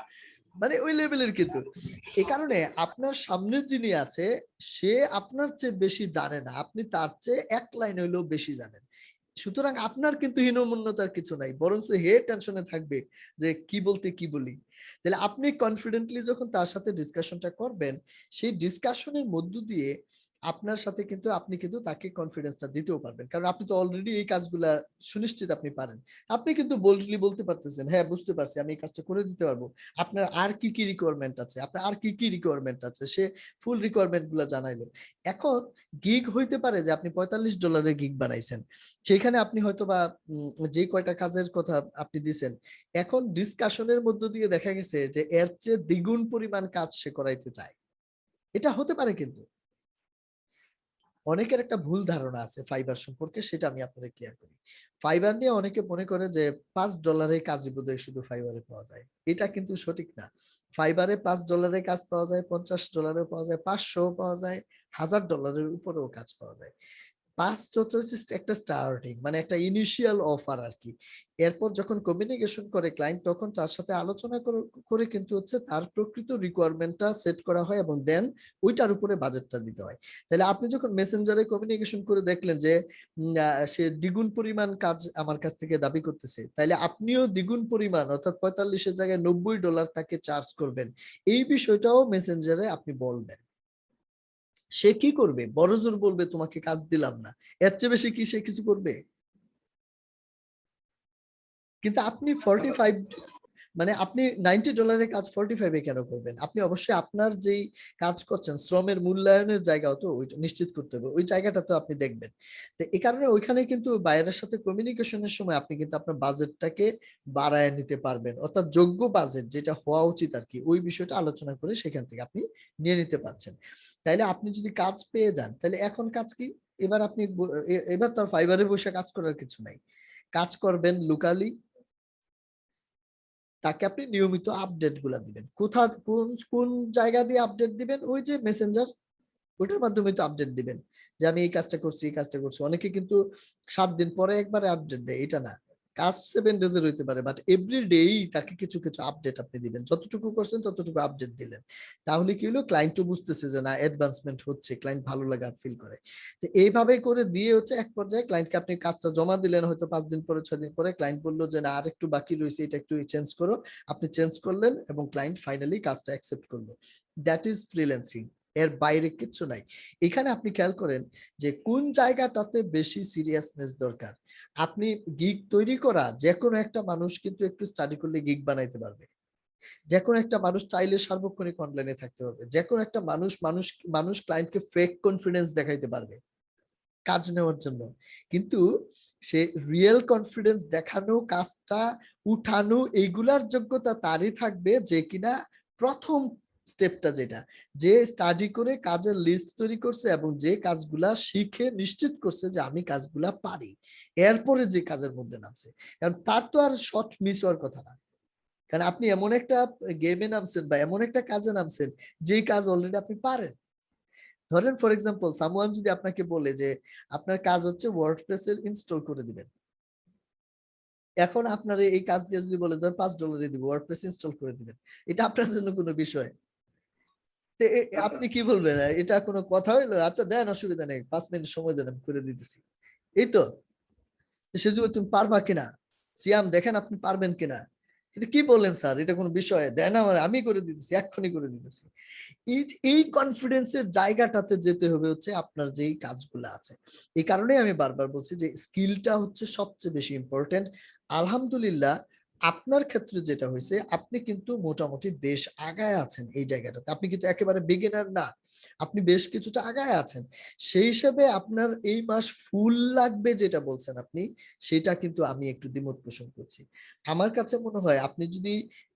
S1: মানে ওই লেভেলের। কিন্তু এই কারণে আপনার সামনে যিনি আছে, সে আপনার চেয়ে বেশি জানে না, আপনি তার চেয়ে এক লাইন হইলেও বেশি জানেন। সুতরাং আপনার কিন্তু হীনমন্যতার কিছু নাই, বরং হে টেনশনে থাকবে যে কি বলতে কি বলি। তাহলে আপনি কনফিডেন্টলি যখন তার সাথে ডিসকাশনটা করবেন, সেই ডিসকাশনের মধ্য দিয়ে আপনার সাথে কিন্তু আপনি কিন্তু তাকে কনফিডেন্সটা দিতেও পারবেন, কারণ আপনি তো অলরেডি এই কাজগুলা সুনিশ্চিত আপনি পারেন। আপনি কিন্তু বোল্ডলি বলতে পারতেছেন, হ্যাঁ বুঝতে পারছি, আমি এই কাজটা করে দিতে পারবো। আপনার আর কি কি রিকোয়ারমেন্ট আছে, আপনার আর কি কি রিকোয়ারমেন্ট আছে, সে ফুল রিকোয়ারমেন্ট গুলা জানাইলো। এখন গিগ হইতে পারে যে আপনি $45 গিগ বানাইছেন, সেখানে আপনি হয়তো বা যে কয়টা কাজের কথা আপনি দিছেন, এখন ডিসকাশনের মধ্য দিয়ে দেখা গেছে যে এর চেয়ে দ্বিগুণ পরিমাণ কাজ সে করাইতে চায়। এটা হতে পারে। কিন্তু অনেকের একটা ভুল ধারণা আছে ফাইবার সম্পর্কে, সেটা আমি আপনাদের ক্লিয়ার করি। ফাইবার নিয়ে অনেকে মনে করে যে $5 কাজই বোধহয় শুধু ফাইবারে পাওয়া যায়। এটা কিন্তু সঠিক না। ফাইবারে $5 কাজ পাওয়া যায়, $50 পাওয়া যায়, 500 পাওয়া যায়, $1000 উপরেও কাজ পাওয়া যায়। 5 হচ্ছে একটা স্টার্টিং, মানে একটা ইনিশিয়াল অফার আর কি। এরপর যখন কমিউনিকেশন করে ক্লায়েন্ট, তখন তার সাথে আলোচনা করে কিন্তু হচ্ছে তার প্রকৃত রিকোয়ারমেন্টটা সেট করা হয় এবং দেন ওইটার উপরে বাজেটটা দিতে হয়। তাহলে আপনি যখন মেসেঞ্জারে কমিউনিকেশন করে দেখলেন যে সে দ্বিগুণ পরিমাণ কাজ আমার কাছ থেকে দাবি করতেছে, তাহলে আপনিও দ্বিগুণ পরিমাণ অর্থাৎ 45-এর জায়গায় $90 তাকে চার্জ করবেন। এই বিষয়টাও মেসেঞ্জারে আপনি বলবেন। সে কি করবে? বড়জোর বলবে তোমাকে কাজ দিলাম না। এর চেয়ে বেশি কি সে কিছু করবে? কিন্তু আপনি
S2: আচ্ছা
S1: 45 মানে আপনি $90 কাজ 45-এ কেন করবেন? আপনি অবশ্যই আপনার যেই কাজ করছেন শ্রমের মূল্যায়নের জায়গাও তো ওইটা নিশ্চিত করতে হবে, ওই জায়গাটা তো আপনি দেখবেন। তো এই কারণে ওইখানে কিন্তু বাইরের সাথে কমিউনিকেশনের সময় আপনি কিন্তু আপনার বাজেটটাকে বাড়ায় নিতে পারবেন, অর্থাৎ যোগ্য বাজেট যেটা হওয়া উচিত আর কি, ওই বিষয়টা আলোচনা করে সেখান থেকে আপনি নিয়ে নিতে পারছেন। তাইলে আপনি যদি কাজ পেয়ে যান তাহলে এখন কাজ কি, এবার আপনি এবার তো আর ফাইবারে বসে কাজ করার কিছু নাই, কাজ করবেন লোকালি, তাকে আপনি নিয়মিত আপডেট গুলা দিবেন। কোথা কোন কোন জায়গা দিয়ে আপডেট দিবেন? ওই যে মেসেঞ্জার, ওটার মাধ্যমে তো আপডেট দিবেন যে আমি এই কাজটা করছি, এই কাজটা করছি। অনেকে কিন্তু 7 দিন পরে একবারে আপডেট দেয়, এটা না। কাজ 7 ডেজের হইতে পারে, বাট এভরি ডেই তাকে কিছু কিছু আপডেট আপনি দিবেন, যতটুকু করছেন ততটুকু আপডেট দিলেন। তাহলে কি হলো, ক্লায়েন্টও বুঝতেছে যে না অ্যাডভান্সমেন্ট হচ্ছে, ক্লায়েন্ট ভালো লাগা ফিল করে। তো এইভাবে করে দিয়ে হচ্ছে এক পর্যায়ে ক্লায়েন্টকে আপনি কাজটা জমা দিলেন, হয়তো 5 দিন পরে 6 দিন পরে ক্লায়েন্ট বললো যে না আর একটু বাকি রয়েছে, এটা একটু চেঞ্জ করো, আপনি চেঞ্জ করলেন এবং ক্লায়েন্ট ফাইনালি কাজটা অ্যাকসেপ্ট করলো। দ্যাট ইজ ফ্রিল্যান্সিং, এর বাইরে কিচ্ছু নাই। এখানে আপনি খেয়াল করেন যে কোন জায়গাটাতে বেশি সিরিয়াসনেস দরকার। আপনি গিগ তৈরি করা, যে কোনো একটা মানুষ কিন্তু একটু স্টাডি করলে গিগ বানাইতে পারবে। যে কোনো একটা মানুষ চাইলে সার্বক্ষণিক অনলাইনে থাকতে পারবে। যে কোনো একটা মানুষ মানুষ মানুষ ক্লায়েন্টকে ফেক কনফিডেন্স দেখাইতে পারবে কাজ নেওয়ার জন্য, কিন্তু সে রিয়েল কনফিডেন্স দেখানো, কাজটা উঠানো, এইগুলার যোগ্যতা তারই থাকবে যে কিনা প্রথম স্টেপটা, যেটা যে স্টাডি করে কাজের লিস্ট তৈরি করছে এবং যে কাজগুলা শিখে নিশ্চিত করছে যে আমি কাজগুলা পারি, এরপরে যে কাজের মধ্যে নামছে। কারণ তার তো আর শর্ট মিস হওয়ার কথা না, কারণ আপনি এমন একটা গেমে নামছেন বা এমন একটা কাজে নামছেন যে কাজ অলরেডি আপনি পারেন। ধরেন ফর এক্সাম্পল সামওয়ান যদি আপনাকে বলে যে আপনার কাজ হচ্ছে ওয়ার্ডপ্রেসের ইনস্টল করে দিবেন, এখন আপনার এই কাজ দিয়ে যদি বলে ধর $5 দিব ওয়ার্ডপ্রেস ইনস্টল করে দিবেন, এটা আপনার জন্য কোনো বিষয়? আপনি কি বলবেন, এটা কোনো কথা হইলো? আচ্ছা দেন, অসুবিধা নেই, 5 মিনিট সময় দেন, আমি করে দিতেছি। এই তো, সে যদি তুমি পারবা কিনা, সিয়াম দেখেন আপনি পারবেন কিনা, এটা কি বললেন স্যার, এটা কোনো বিষয়? দেন আমার, আমি করে দিতেছি, এক্ষুনি করে দিতেছি। এই কনফিডেন্সের জায়গাটাতে যেতে হবে হচ্ছে আপনার যেই কাজগুলো আছে। এই কারণেই আমি বারবার বলছি যে স্কিলটা হচ্ছে সবচেয়ে বেশি ইম্পর্টেন্ট। আলহামদুলিল্লাহ আপনার ক্ষেত্রে যেটা হয়েছে, আপনি কিন্তু মোটামুটি বেশ আগায় আছেন এই জায়গাটাতে, আপনি কিন্তু একেবারে বিগিনার না, আপনি বেশ কিছুটা আগায় আছেন। সেই হিসেবে আপনার এই মাস ফুল লাগবে যেটা বলছেন আপনি, সেটা কিন্তু আমি একটু দ্বিমত পোষণ করছি। আমার কাছে মনে হয় আপনি যদি,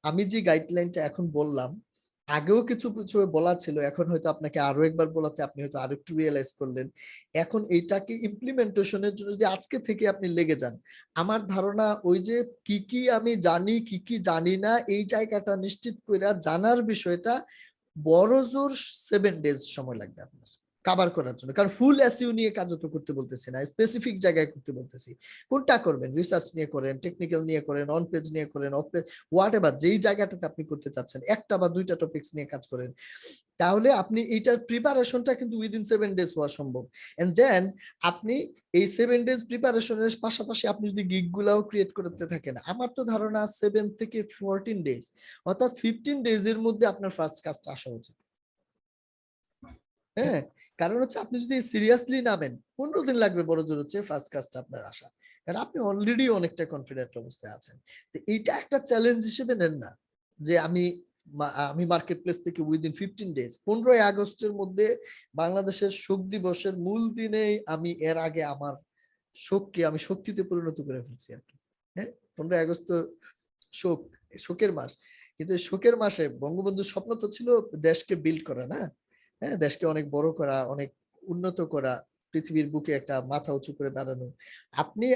S1: আমি যে গাইডলাইনটা এখন বললাম, আগেও কিছু কিছু বলা ছিল, এখন হয়তো আপনাকে আরো একবার বলাতে আপনি হয়তো আরো একটু রিয়েলাইজ করলেন। এখন এইটাকে ইমপ্লিমেন্টেশনের জন্য যদি আজকে থেকে আপনি লেগে যান, আমার ধারণা ওই যে কি কি আমি জানি কি কি জানি না, এই জায়গাটা নিশ্চিত করে জানার বিষয়টা বড় জোর 7 ডেজ সময় লাগবে আপনার কভার করার জন্য। কারণ ফুল এসইও নিয়ে কাজ তো করতে বলতেছি না, স্পেসিফিক জায়গায় করতে বলতেছি। কোনটা করবেন, রিসার্চ নিয়ে করেন, টেকনিক্যাল নিয়ে করেন, অন পেজ নিয়ে করেন, অফ পেজ, হোয়াট এভার, যেই জায়গাটাতে আপনি করতে চাচ্ছেন, একটা বা দুইটা টপিকস নিয়ে কাজ করেন, তাহলে আপনি এইটার প্রিপারেশনটা কিন্তু উইদিন 7 ডেজ হওয়া সম্ভব। এন্ড দেন আপনি এই 7 ডেজ প্রিপারেশনের পাশাপাশি আপনি যদি গিগ গুলাও ক্রিয়েট করতে থাকেন, আমার তো ধারণা 7 থেকে 14 ডেজ, অর্থাৎ 15 ডেজ এর মধ্যে আপনার ফার্স্ট কাজটা আসা উচিত। হ্যাঁ, কারণ হচ্ছে আপনি যদি সিরিয়াসলি নামেন 15 দিন লাগবে বড় জোর হচ্ছে ফার্স্ট কাজটা আপনার আসা, কারণ আপনি অলরেডি অনেকটা কনফিডেন্ট অবস্থায় আছেন। তো এইটা একটা চ্যালেঞ্জ হিসেবে নেন না যে আমি মার্কেট প্লেস থেকে উইদিন 15 ডেজ, 15ই আগস্টের মধ্যে বাংলাদেশের শোক দিবসের মূল দিনেই আমি এর আগে আমার শোককে আমি শক্তিতে পরিণত করে ফেলছি আর কি। হ্যাঁ, 15ই আগস্ট তো শোক, শোকের মাস, কিন্তু শোকের মাসে বঙ্গবন্ধুর স্বপ্ন তো ছিল দেশকে বিল্ড করা, না? হ্যাঁ, দেশকে অনেক বড় করা, অনেক উন্নত করা, পৃথিবীর বুকে একটা মাথা উঁচু করে দাঁড়ানো। আপনি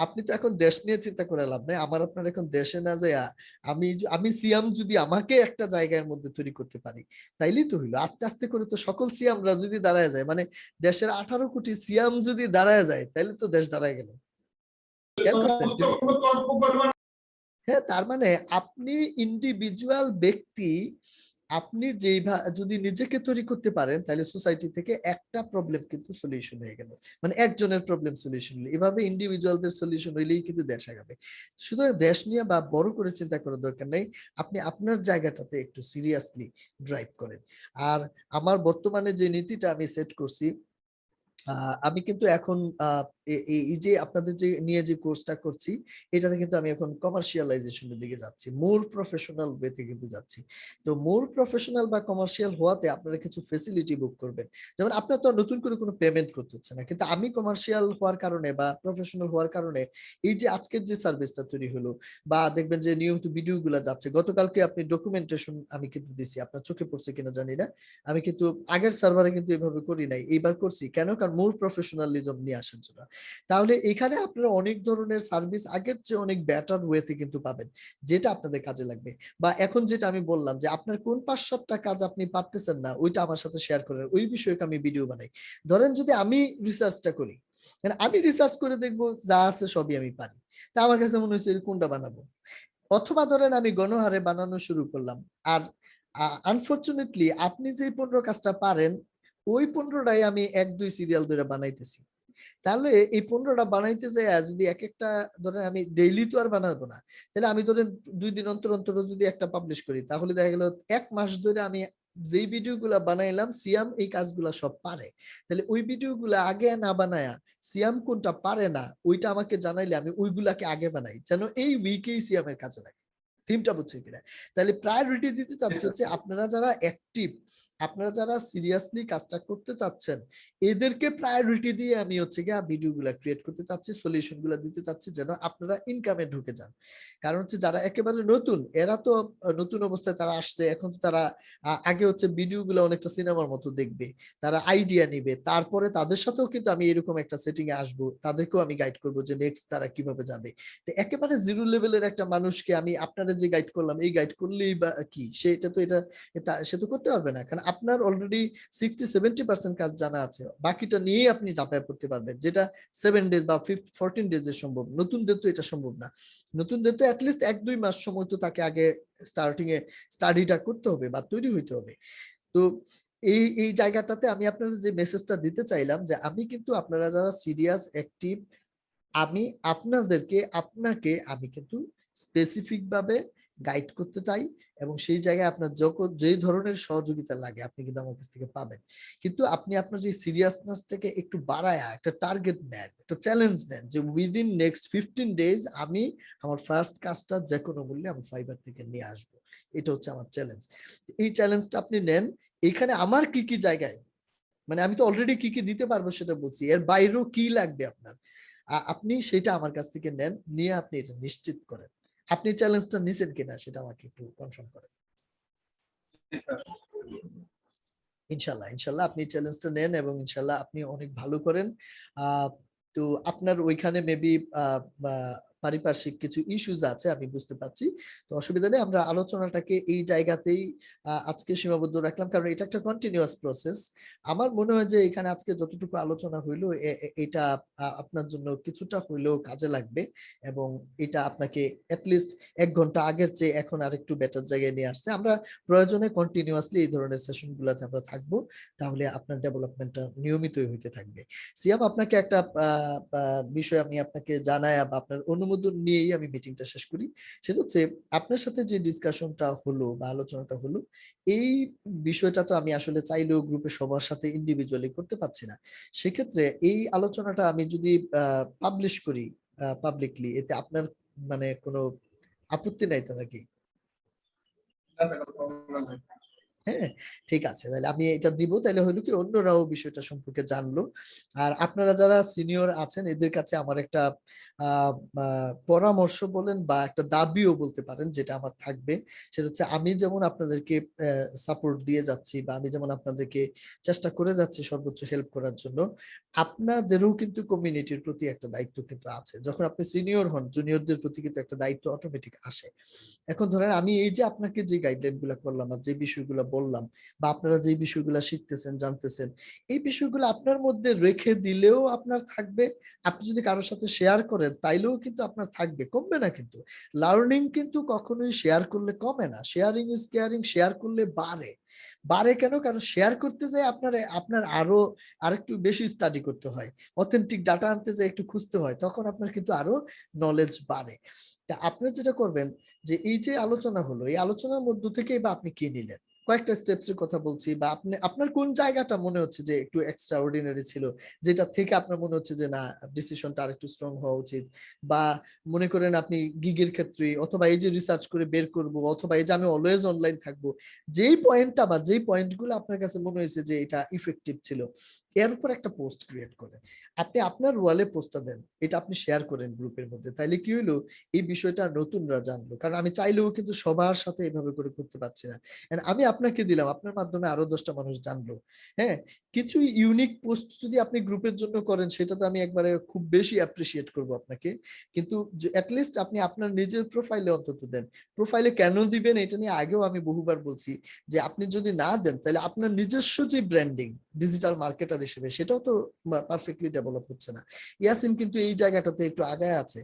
S1: আপনি তো এখন দেশ নিয়ে চিন্তা করে লাভ নাই, আমার আপনার এখন দেশে না যায়, আমি সিয়াম যদি আমাকে একটা জায়গার মধ্যে তৈরি করতে পারি, তাইলেই তো হইলো। আস্তে আস্তে করে তো সকল সিয়ামরা যদি দাঁড়ায় যায়, মানে দেশের 18 কোটি সিয়াম যদি দাঁড়ায় যায়, তাইলে তো দেশ দাঁড়ায় গেল। খেয়াল করছেন? হ্যাঁ, তার মানে আপনি ইন্ডিভিজুয়াল ব্যক্তি, আপনি যদি নিজেকে তৈরি করতে পারেন, তাহলে সোসাইটি থেকে একটা প্রবলেম কিন্তু সলিউশন হয়ে গেল, মানে একজনের প্রবলেম সলিউশন হলো। এভাবে ইন্ডিভিজুয়ালদের সলিউশন হইলেই কিন্তু দেশ আগাবে। সুতরাং দেশ নিয়ে বা বড় করে চিন্তা করার দরকার নেই, আপনি আপনার জায়গাটাতে একটু সিরিয়াসলি ড্রাইভ করেন। আর আমার বর্তমানে যে নীতিটা আমি সেট করছি, আমি কিন্তু এখন এই যে আপনাদের যে নিয়ে যে কোর্সটা করছি, এটাতে কিন্তু আমি এখন কমার্শিয়ালাইজেশনের দিকে যাচ্ছি, মোর প্রফেশনাল ওয়েতে কিন্তু যাচ্ছি। তো মোর প্রফেশনাল বা কমার্শিয়াল হওয়াতে আপনারা কিছু ফেসিলিটি বুক করবেন। যেমন আপনার তো নতুন করে কোনো পেমেন্ট করতে হচ্ছে না, কিন্তু আমি কমার্শিয়াল হওয়ার কারণে বা প্রফেশনাল হওয়ার কারণে এই যে আজকের যে সার্ভিসটা তৈরি হলো, বা দেখবেন যে নিয়মিত ভিডিওগুলো যাচ্ছে, গতকালকে আপনি ডকুমেন্টেশন আমি কিন্তু দিছি, আপনার চোখে পড়ছে কিনা জানি না, আমি কিন্তু আগের সার্ভারে কিন্তু এভাবে করি নাই, এইবার করছি কেন, কারণ মূল প্রফেশনালিজম নিয়ে আসার জন্য। তাহলে এখানে আপনারা অনেক ধরনের সার্ভিস আগের চেয়ে অনেক বেটার ওয়েতে কিন্তু পাবেন, যেটা আপনাদের কাজে লাগবে। বা এখন যেটা আমি বললাম যে আপনার কোন 5-7টা কাজ আপনি পারতেছেন না, ওইটা আমার সাথে শেয়ার করেন, ওই বিষয়ে আমি ভিডিও বানাই। ধরেন যদি আমি রিসার্চটা করি, আমি রিসার্চ করে দেখবো যা আছে সবই আমি পারি, তা আমার কাছে মনে হচ্ছে কোনটা বানাবো। অথবা ধরেন আমি গণহারে বানানো শুরু করলাম, আর আনফরচুনেটলি আপনি যে 15 কাজটা পারেন, ওই 15টাই আমি 1-2 সিরিয়াল ধরে বানাইতেছি। তাহলে এই 15টা বানাইতে যায় যদি এক একটা, ধরেন আমি ডেইলি তো আর বানাবো না, তাহলে আমি ধরেন 2 দিন অন্তর অন্তর যদি একটা পাবলিশ করি, তাহলে দেখা গেল 1 মাস ধরে আমি যেই ভিডিওগুলা বানাইলাম, সিয়াম এই কাজগুলা সব পারে, তাহলে ওই ভিডিওগুলা আগে না বানায়া সিয়াম কোনটা পারে না ওইটা আমাকে জানাইলে আমি ওইগুলাকে আগে বানাই, যেন এই উইকেই সিয়ামের কাজে লাগে। থিমটা বুঝছে কিনা? তাহলে প্রায়োরিটি দিতে চাচ্ছি হচ্ছে আপনারা যারা অ্যাক্টিভ, আপনারা যারা সিরিয়াসলি কাজটা করতে চাচ্ছেন, এদেরকে প্রায়োরিটি দিয়ে আমি হচ্ছে গিয়ে ভিডিওগুলো ক্রিয়েট করতে চাচ্ছি, সলিউশনগুলো দিতে চাচ্ছি, যেন আপনারা ইনকামে ঢুকে যান। কারণ হচ্ছে যারা একেবারে নতুন, এরা তো নতুন অবস্থায় তারা আসছে, এখন তো তারা আগে হচ্ছে ভিডিওগুলো অনেকটা সিনেমার মতো দেখবে, তারা আইডিয়া নিবে, তারপরে তাদের সাথেও কিন্তু আমি এরকম একটা সেটিং এ আসবো, তাদেরকেও আমি গাইড করবো যে নেক্সট তারা কিভাবে যাবে। তো একেবারে জিরো লেভেলের একটা মানুষকে আমি আপনারা যে গাইড করলাম, এই গাইড করলেই বা কি, সেটা তো সে তো করতে পারবে না, কারণ আপনার অলরেডি 60-70% কাজ জানা আছে, বাকিটা নিয়েই আপনি ঝাঁপায় পড়তে পারবেন, যেটা 7 ডেজ বা 14 ডেজে সম্ভব। নতুনদের তো এটা সম্ভব না, নতুনদের তো অ্যাটলিস্ট 1-2 মাস সময় তো তাকে আগে স্টার্টিং এ স্টাডিটা করতে হবে বা তৈরি হইতে হবে। তো এই এই জায়গাটাতে আমি আপনাদের যে মেসেজটা দিতে চাইলাম, যে আমি কিন্তু আপনারা যারা সিরিয়াস অ্যাক্টিভ, আমি আপনাকে আমি কিন্তু স্পেসিফিক ভাবে গাইড করতে চাই, এবং সেই জায়গায় আপনার যখন যে ধরনের সহযোগিতা লাগে আপনি কিন্তু আমার কাছ থেকে পাবেন। কিন্তু আপনি আপনার যে সিরিয়াসনেসটাকে একটু বাড়ায়া একটা টার্গেট নেন, একটা চ্যালেঞ্জ নেন, যে উইদিন নেক্সট 15 ডেজ আমি আমার ফার্স্ট কাজটা যে কোনো মূল্যে আমি ফাইবার থেকে নিয়ে আসবো। এটা হচ্ছে আমার চ্যালেঞ্জ। এই চ্যালেঞ্জটা আপনি নেন। এখানে আমার কি কি জায়গায়, মানে আমি তো অলরেডি কি কি দিতে পারবো সেটা বলছি, এর বাইরেও কি লাগবে আপনার, আপনি সেটা আমার কাছ থেকে নেন, নিয়ে আপনি এটা নিশ্চিত করেন। আপনি চ্যালেঞ্জটা নিছেন কিনা সেটা আমাকে একটু কনফার্ম করেন। ইনশাল্লাহ, ইনশাল্লাহ আপনি চ্যালেঞ্জটা নেন, এবং ইনশাল্লাহ আপনি অনেক ভালো করেন। আহ তো আপনার ওইখানে মেবি পারিপার্শ্বিক কিছু ইস্যুস আছে, আমি বুঝতে পারছি। তো অসুবিধা নেই, আমরা আলোচনাটাকে এই জায়গাতেই আজকে সীমাবদ্ধ রাখলাম, কারণ এটা একটা কন্টিনিউয়াস প্রসেস। আমার মনে হয় যে এখানে আজকে যতটুকু আলোচনা হইলো, এটা আপনার জন্য কিছুটা হইলেও কাজে লাগবে, এবং এটা আপনাকে অ্যাটলিস্ট 1 ঘন্টা আগের চেয়ে এখন আরেকটু বেটার জায়গায় নিয়ে আসছে। আমরা প্রয়োজনে কন্টিনিউয়াসলি এই ধরনের সেশন গুলাতে আমরা থাকবো, তাহলে আপনার ডেভেলপমেন্টটা নিয়মিতই হইতে থাকবে। সিয়াম, আপনাকে একটা বিষয় আমি আপনাকে জানাই বা আপনার অনুমোদন নিয়েই আমি মিটিংটা শেষ করি। সেটা হচ্ছে, আপনার সাথে যে ডিসকাশনটা হলো বা আলোচনাটা হলো, এই বিষয়টা তো আমি আসলে চাইলেও গ্রুপে সবার সাথে ইন্ডিভিজুয়ালি করতে পারছি না। সেক্ষেত্রে এই আলোচনাটা আমি যদি পাবলিশ করি পাবলিকলি, এতে আপনার মানে কোনো আপত্তি নাই তো নাকি? হ্যাঁ, ঠিক আছে, তাহলে আমি এটা দিব, তাহলে হলো কি অন্যরাও বিষয়টা সম্পর্কে জানলো। আর আপনারা যারা সিনিয়র আছেন, এদের কাছে আমার একটা পরামর্শ বলেন বা একটা দাবিও বলতে পারেন, যেটা আমার থাকবে, সেটা হচ্ছে, আমি যেমন আপনাদেরকে সাপোর্ট দিয়ে যাচ্ছি, বা আমি যেমন আপনাদেরকে চেষ্টা করে যাচ্ছি সর্বোচ্চ হেল্প করার জন্য, আপনাদেরও কিন্তু কমিউনিটির প্রতি একটা দায়িত্ব কিন্তু আছে। যখন আপনি সিনিয়র হন, জুনিয়রদের প্রতি কিন্তু একটা দায়িত্ব অটোমেটিক আসে। এখন ধরেন আমি এই যে আপনাকে যে গাইডলাইন গুলা করলাম আর যে বিষয়গুলো বললাম, বা আপনারা যে বিষয়গুলো শিখতেছেন জানতেছেন, এই বিষয়গুলো আপনার মধ্যে রেখে দিলেও আপনার থাকবে। আপনি যদি কারোর সাথে শেয়ার করেন তাইলেও কিন্তু আপনার থাকবে, কমবে না কিন্তু। লার্নিং কিন্তু কখনোই শেয়ার করলে কমে না, শেয়ারিং ইজ কেয়ারিং, শেয়ার করলে বাড়ে। বাড়ে কেন? কারণ শেয়ার করতে যায় আপনার আরেকটু বেশি স্টাডি করতে হয়, অথেন্টিক ডাটা আনতে যায় একটু খুঁজতে হয়, তখন আপনার কিন্তু আরো নলেজ বাড়ে। তা আপনি যেটা করবেন, যে এই যে আলোচনা হলো, এই আলোচনার মধ্য থেকেই বা আপনি কি নিলেন, কয়েকটা স্টেপস এর কথা বলছি, বা আপনি আপনার কোন জায়গাটা মনে হচ্ছে যে একটু এক্সট্রা অর্ডিনারি ছিল, যেটা থেকে আপনার মনে হচ্ছে যে না, ডিসিশনটা আরেকটু স্ট্রং হওয়া উচিত, বা মনে করেন আপনি গিগের ক্ষেত্রে, অথবা এই যে রিসার্চ করে বের করব, অথবা এই যে আমি অলওয়েজ অনলাইন থাকবো, যেই পয়েন্টটা বা যেই পয়েন্টগুলো আপনার কাছে মনে হয়েছে যে এটা ইফেক্টিভ ছিল, এর উপর একটা পোস্ট ক্রিয়েট করে আপনি আপনার ওয়ালে পোস্টটা দেন, এটা আপনি শেয়ার করেন গ্রুপের মধ্যে। তাইলে কি হলো, এই বিষয়টা নতুনরা জানলো, কারণ আমি চাইলেও কিন্তু সবার সাথে এভাবে করে করতে পারছি না। And আমি আপনাকে দিলাম, আপনার মাধ্যমে আরো 10টা মানুষ জানলো। হ্যাঁ, কিছু ইউনিক পোস্ট যদি আপনি গ্রুপের জন্য করেন, সেটা তো আমি একবারে খুব বেশি অ্যাপ্রিসিয়েট করব আপনাকে। কিন্তু অ্যাটলিস্ট আপনি আপনার নিজের প্রোফাইলে অন্তত দেন। প্রোফাইলে কেন দিবেন এটা নিয়ে আগেও আমি বহুবার বলছি, যে আপনি যদি না দেন তাহলে আপনার নিজস্ব যে ব্র্যান্ডিং ডিজিটাল মার্কেটার হিসেবে, সেটাও তো পারফেক্টলি ডেভেলপ হচ্ছে না। ইয়াসিন কিন্তু এই জায়গাটাতে একটু আগায় আছে।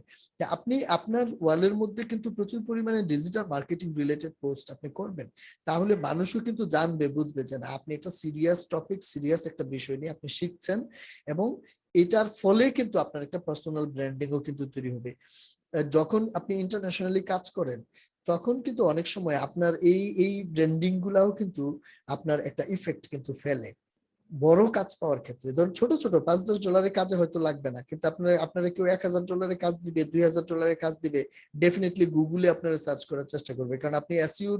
S1: আপনি আপনার ওয়ালের মধ্যে কিন্তু প্রচুর পরিমাণে ডিজিটাল মার্কেটিং রিলেটেড পোস্ট আপনি করবেন, তাহলে মানুষও কিন্তু জানবে, বুঝবে যে না, আপনি একটা সিরিয়াস টপিক, সিরিয়াস একটা বিষয় নিয়ে আপনি শিখছেন, এবং এটার ফলে কিন্তু আপনার একটা পার্সোনাল ব্র্যান্ডিংও কিন্তু তৈরি হবে। যখন আপনি ইন্টারন্যাশনালি কাজ করেন, তখন কিন্তু অনেক সময় আপনার এই এই ব্র্যান্ডিং গুলাও কিন্তু আপনার একটা ইফেক্ট কিন্তু ফেলে বড় কাজ পাওয়ার ক্ষেত্রে। ধরুন ছোট ছোট $5-10 কাজে হয়তো লাগবে না, কিন্তু আপনারা কেউ $1000 কাজ দিবে, $2000 কাজ দিবে, ডেফিনেটলি গুগলে আপনারা সার্চ করার চেষ্টা করবে, কারণ আপনি এসইও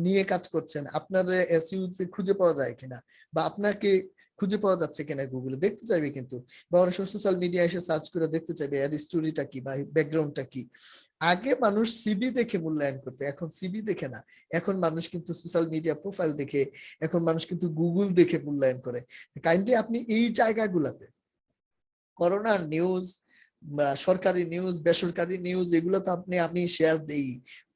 S1: নিয়ে কাজ করছেন, আপনার এসইও খুঁজে পাওয়া যায় কিনা, বা আপনাকে খুঁজে পাওয়া যাচ্ছে কিনা গুগলে দেখতে চাইবে কিন্তু, বা অনেক সোশ্যাল মিডিয়া এসে সার্চ করে দেখতে চাইবে এর স্টোরিটা কি বা ব্যাকগ্রাউন্ডটা কি। আগে মানুষ সিভি দেখে মূল্যায়ন করতে, এখন সিভি দেখে না, এখন মানুষ কিন্তু সোশ্যাল মিডিয়া প্রোফাইল দেখে, এখন মানুষ কিন্তু গুগল দেখে মূল্যায়ন করে। কাইন্ডলি আপনি এই জায়গাগুলোতে করোনার নিউজ, সরকারি নিউজ, বেসরকারি নিউজ, এগুলো তো আমি শেয়ার দেই,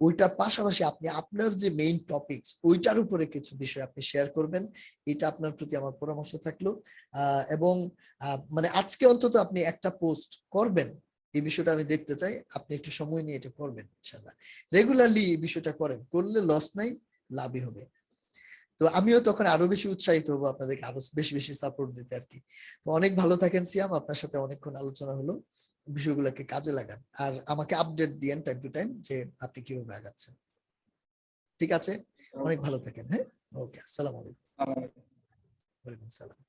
S1: ওইটার পাশাপাশি আপনি আপনার যে মেইন টপিকস ওইটার উপরে কিছু বিষয় আপনি শেয়ার করবেন। এটা আপনার প্রতি আমার পরামর্শ থাকলো। এবং মানে আজকে অন্তত আপনি একটা পোস্ট করবেন, এই বিষয়টা আমি দেখতে চাই, আপনি একটু সময় নিয়ে এটা করবেন ইনশাআল্লাহ। রেগুলারলি এই বিষয়টা করেন, করলে লস নাই, লাভই হবে। তো আমিও তখন আরো বেশি উৎসাহিত হবো আপনাদেরকে আরো বেশি বেশি সাপোর্ট দিতে আর কি। তো অনেক ভালো থাকেন সিয়াম, আপনার সাথে অনেকক্ষণ আলোচনা হলো, বিষয়গুলোকে কাজে লাগান, আর আমাকে আপডেট দিয়েন টাইম টু টাইম যে আপনি কিভাবে আগাচ্ছেন। ঠিক আছে, অনেক ভালো থাকেন। হ্যাঁ, ওকে, আসসালামু আলাইকুম।
S2: অবশ্যই।
S1: ওয়ালাইকুম আসসালাম।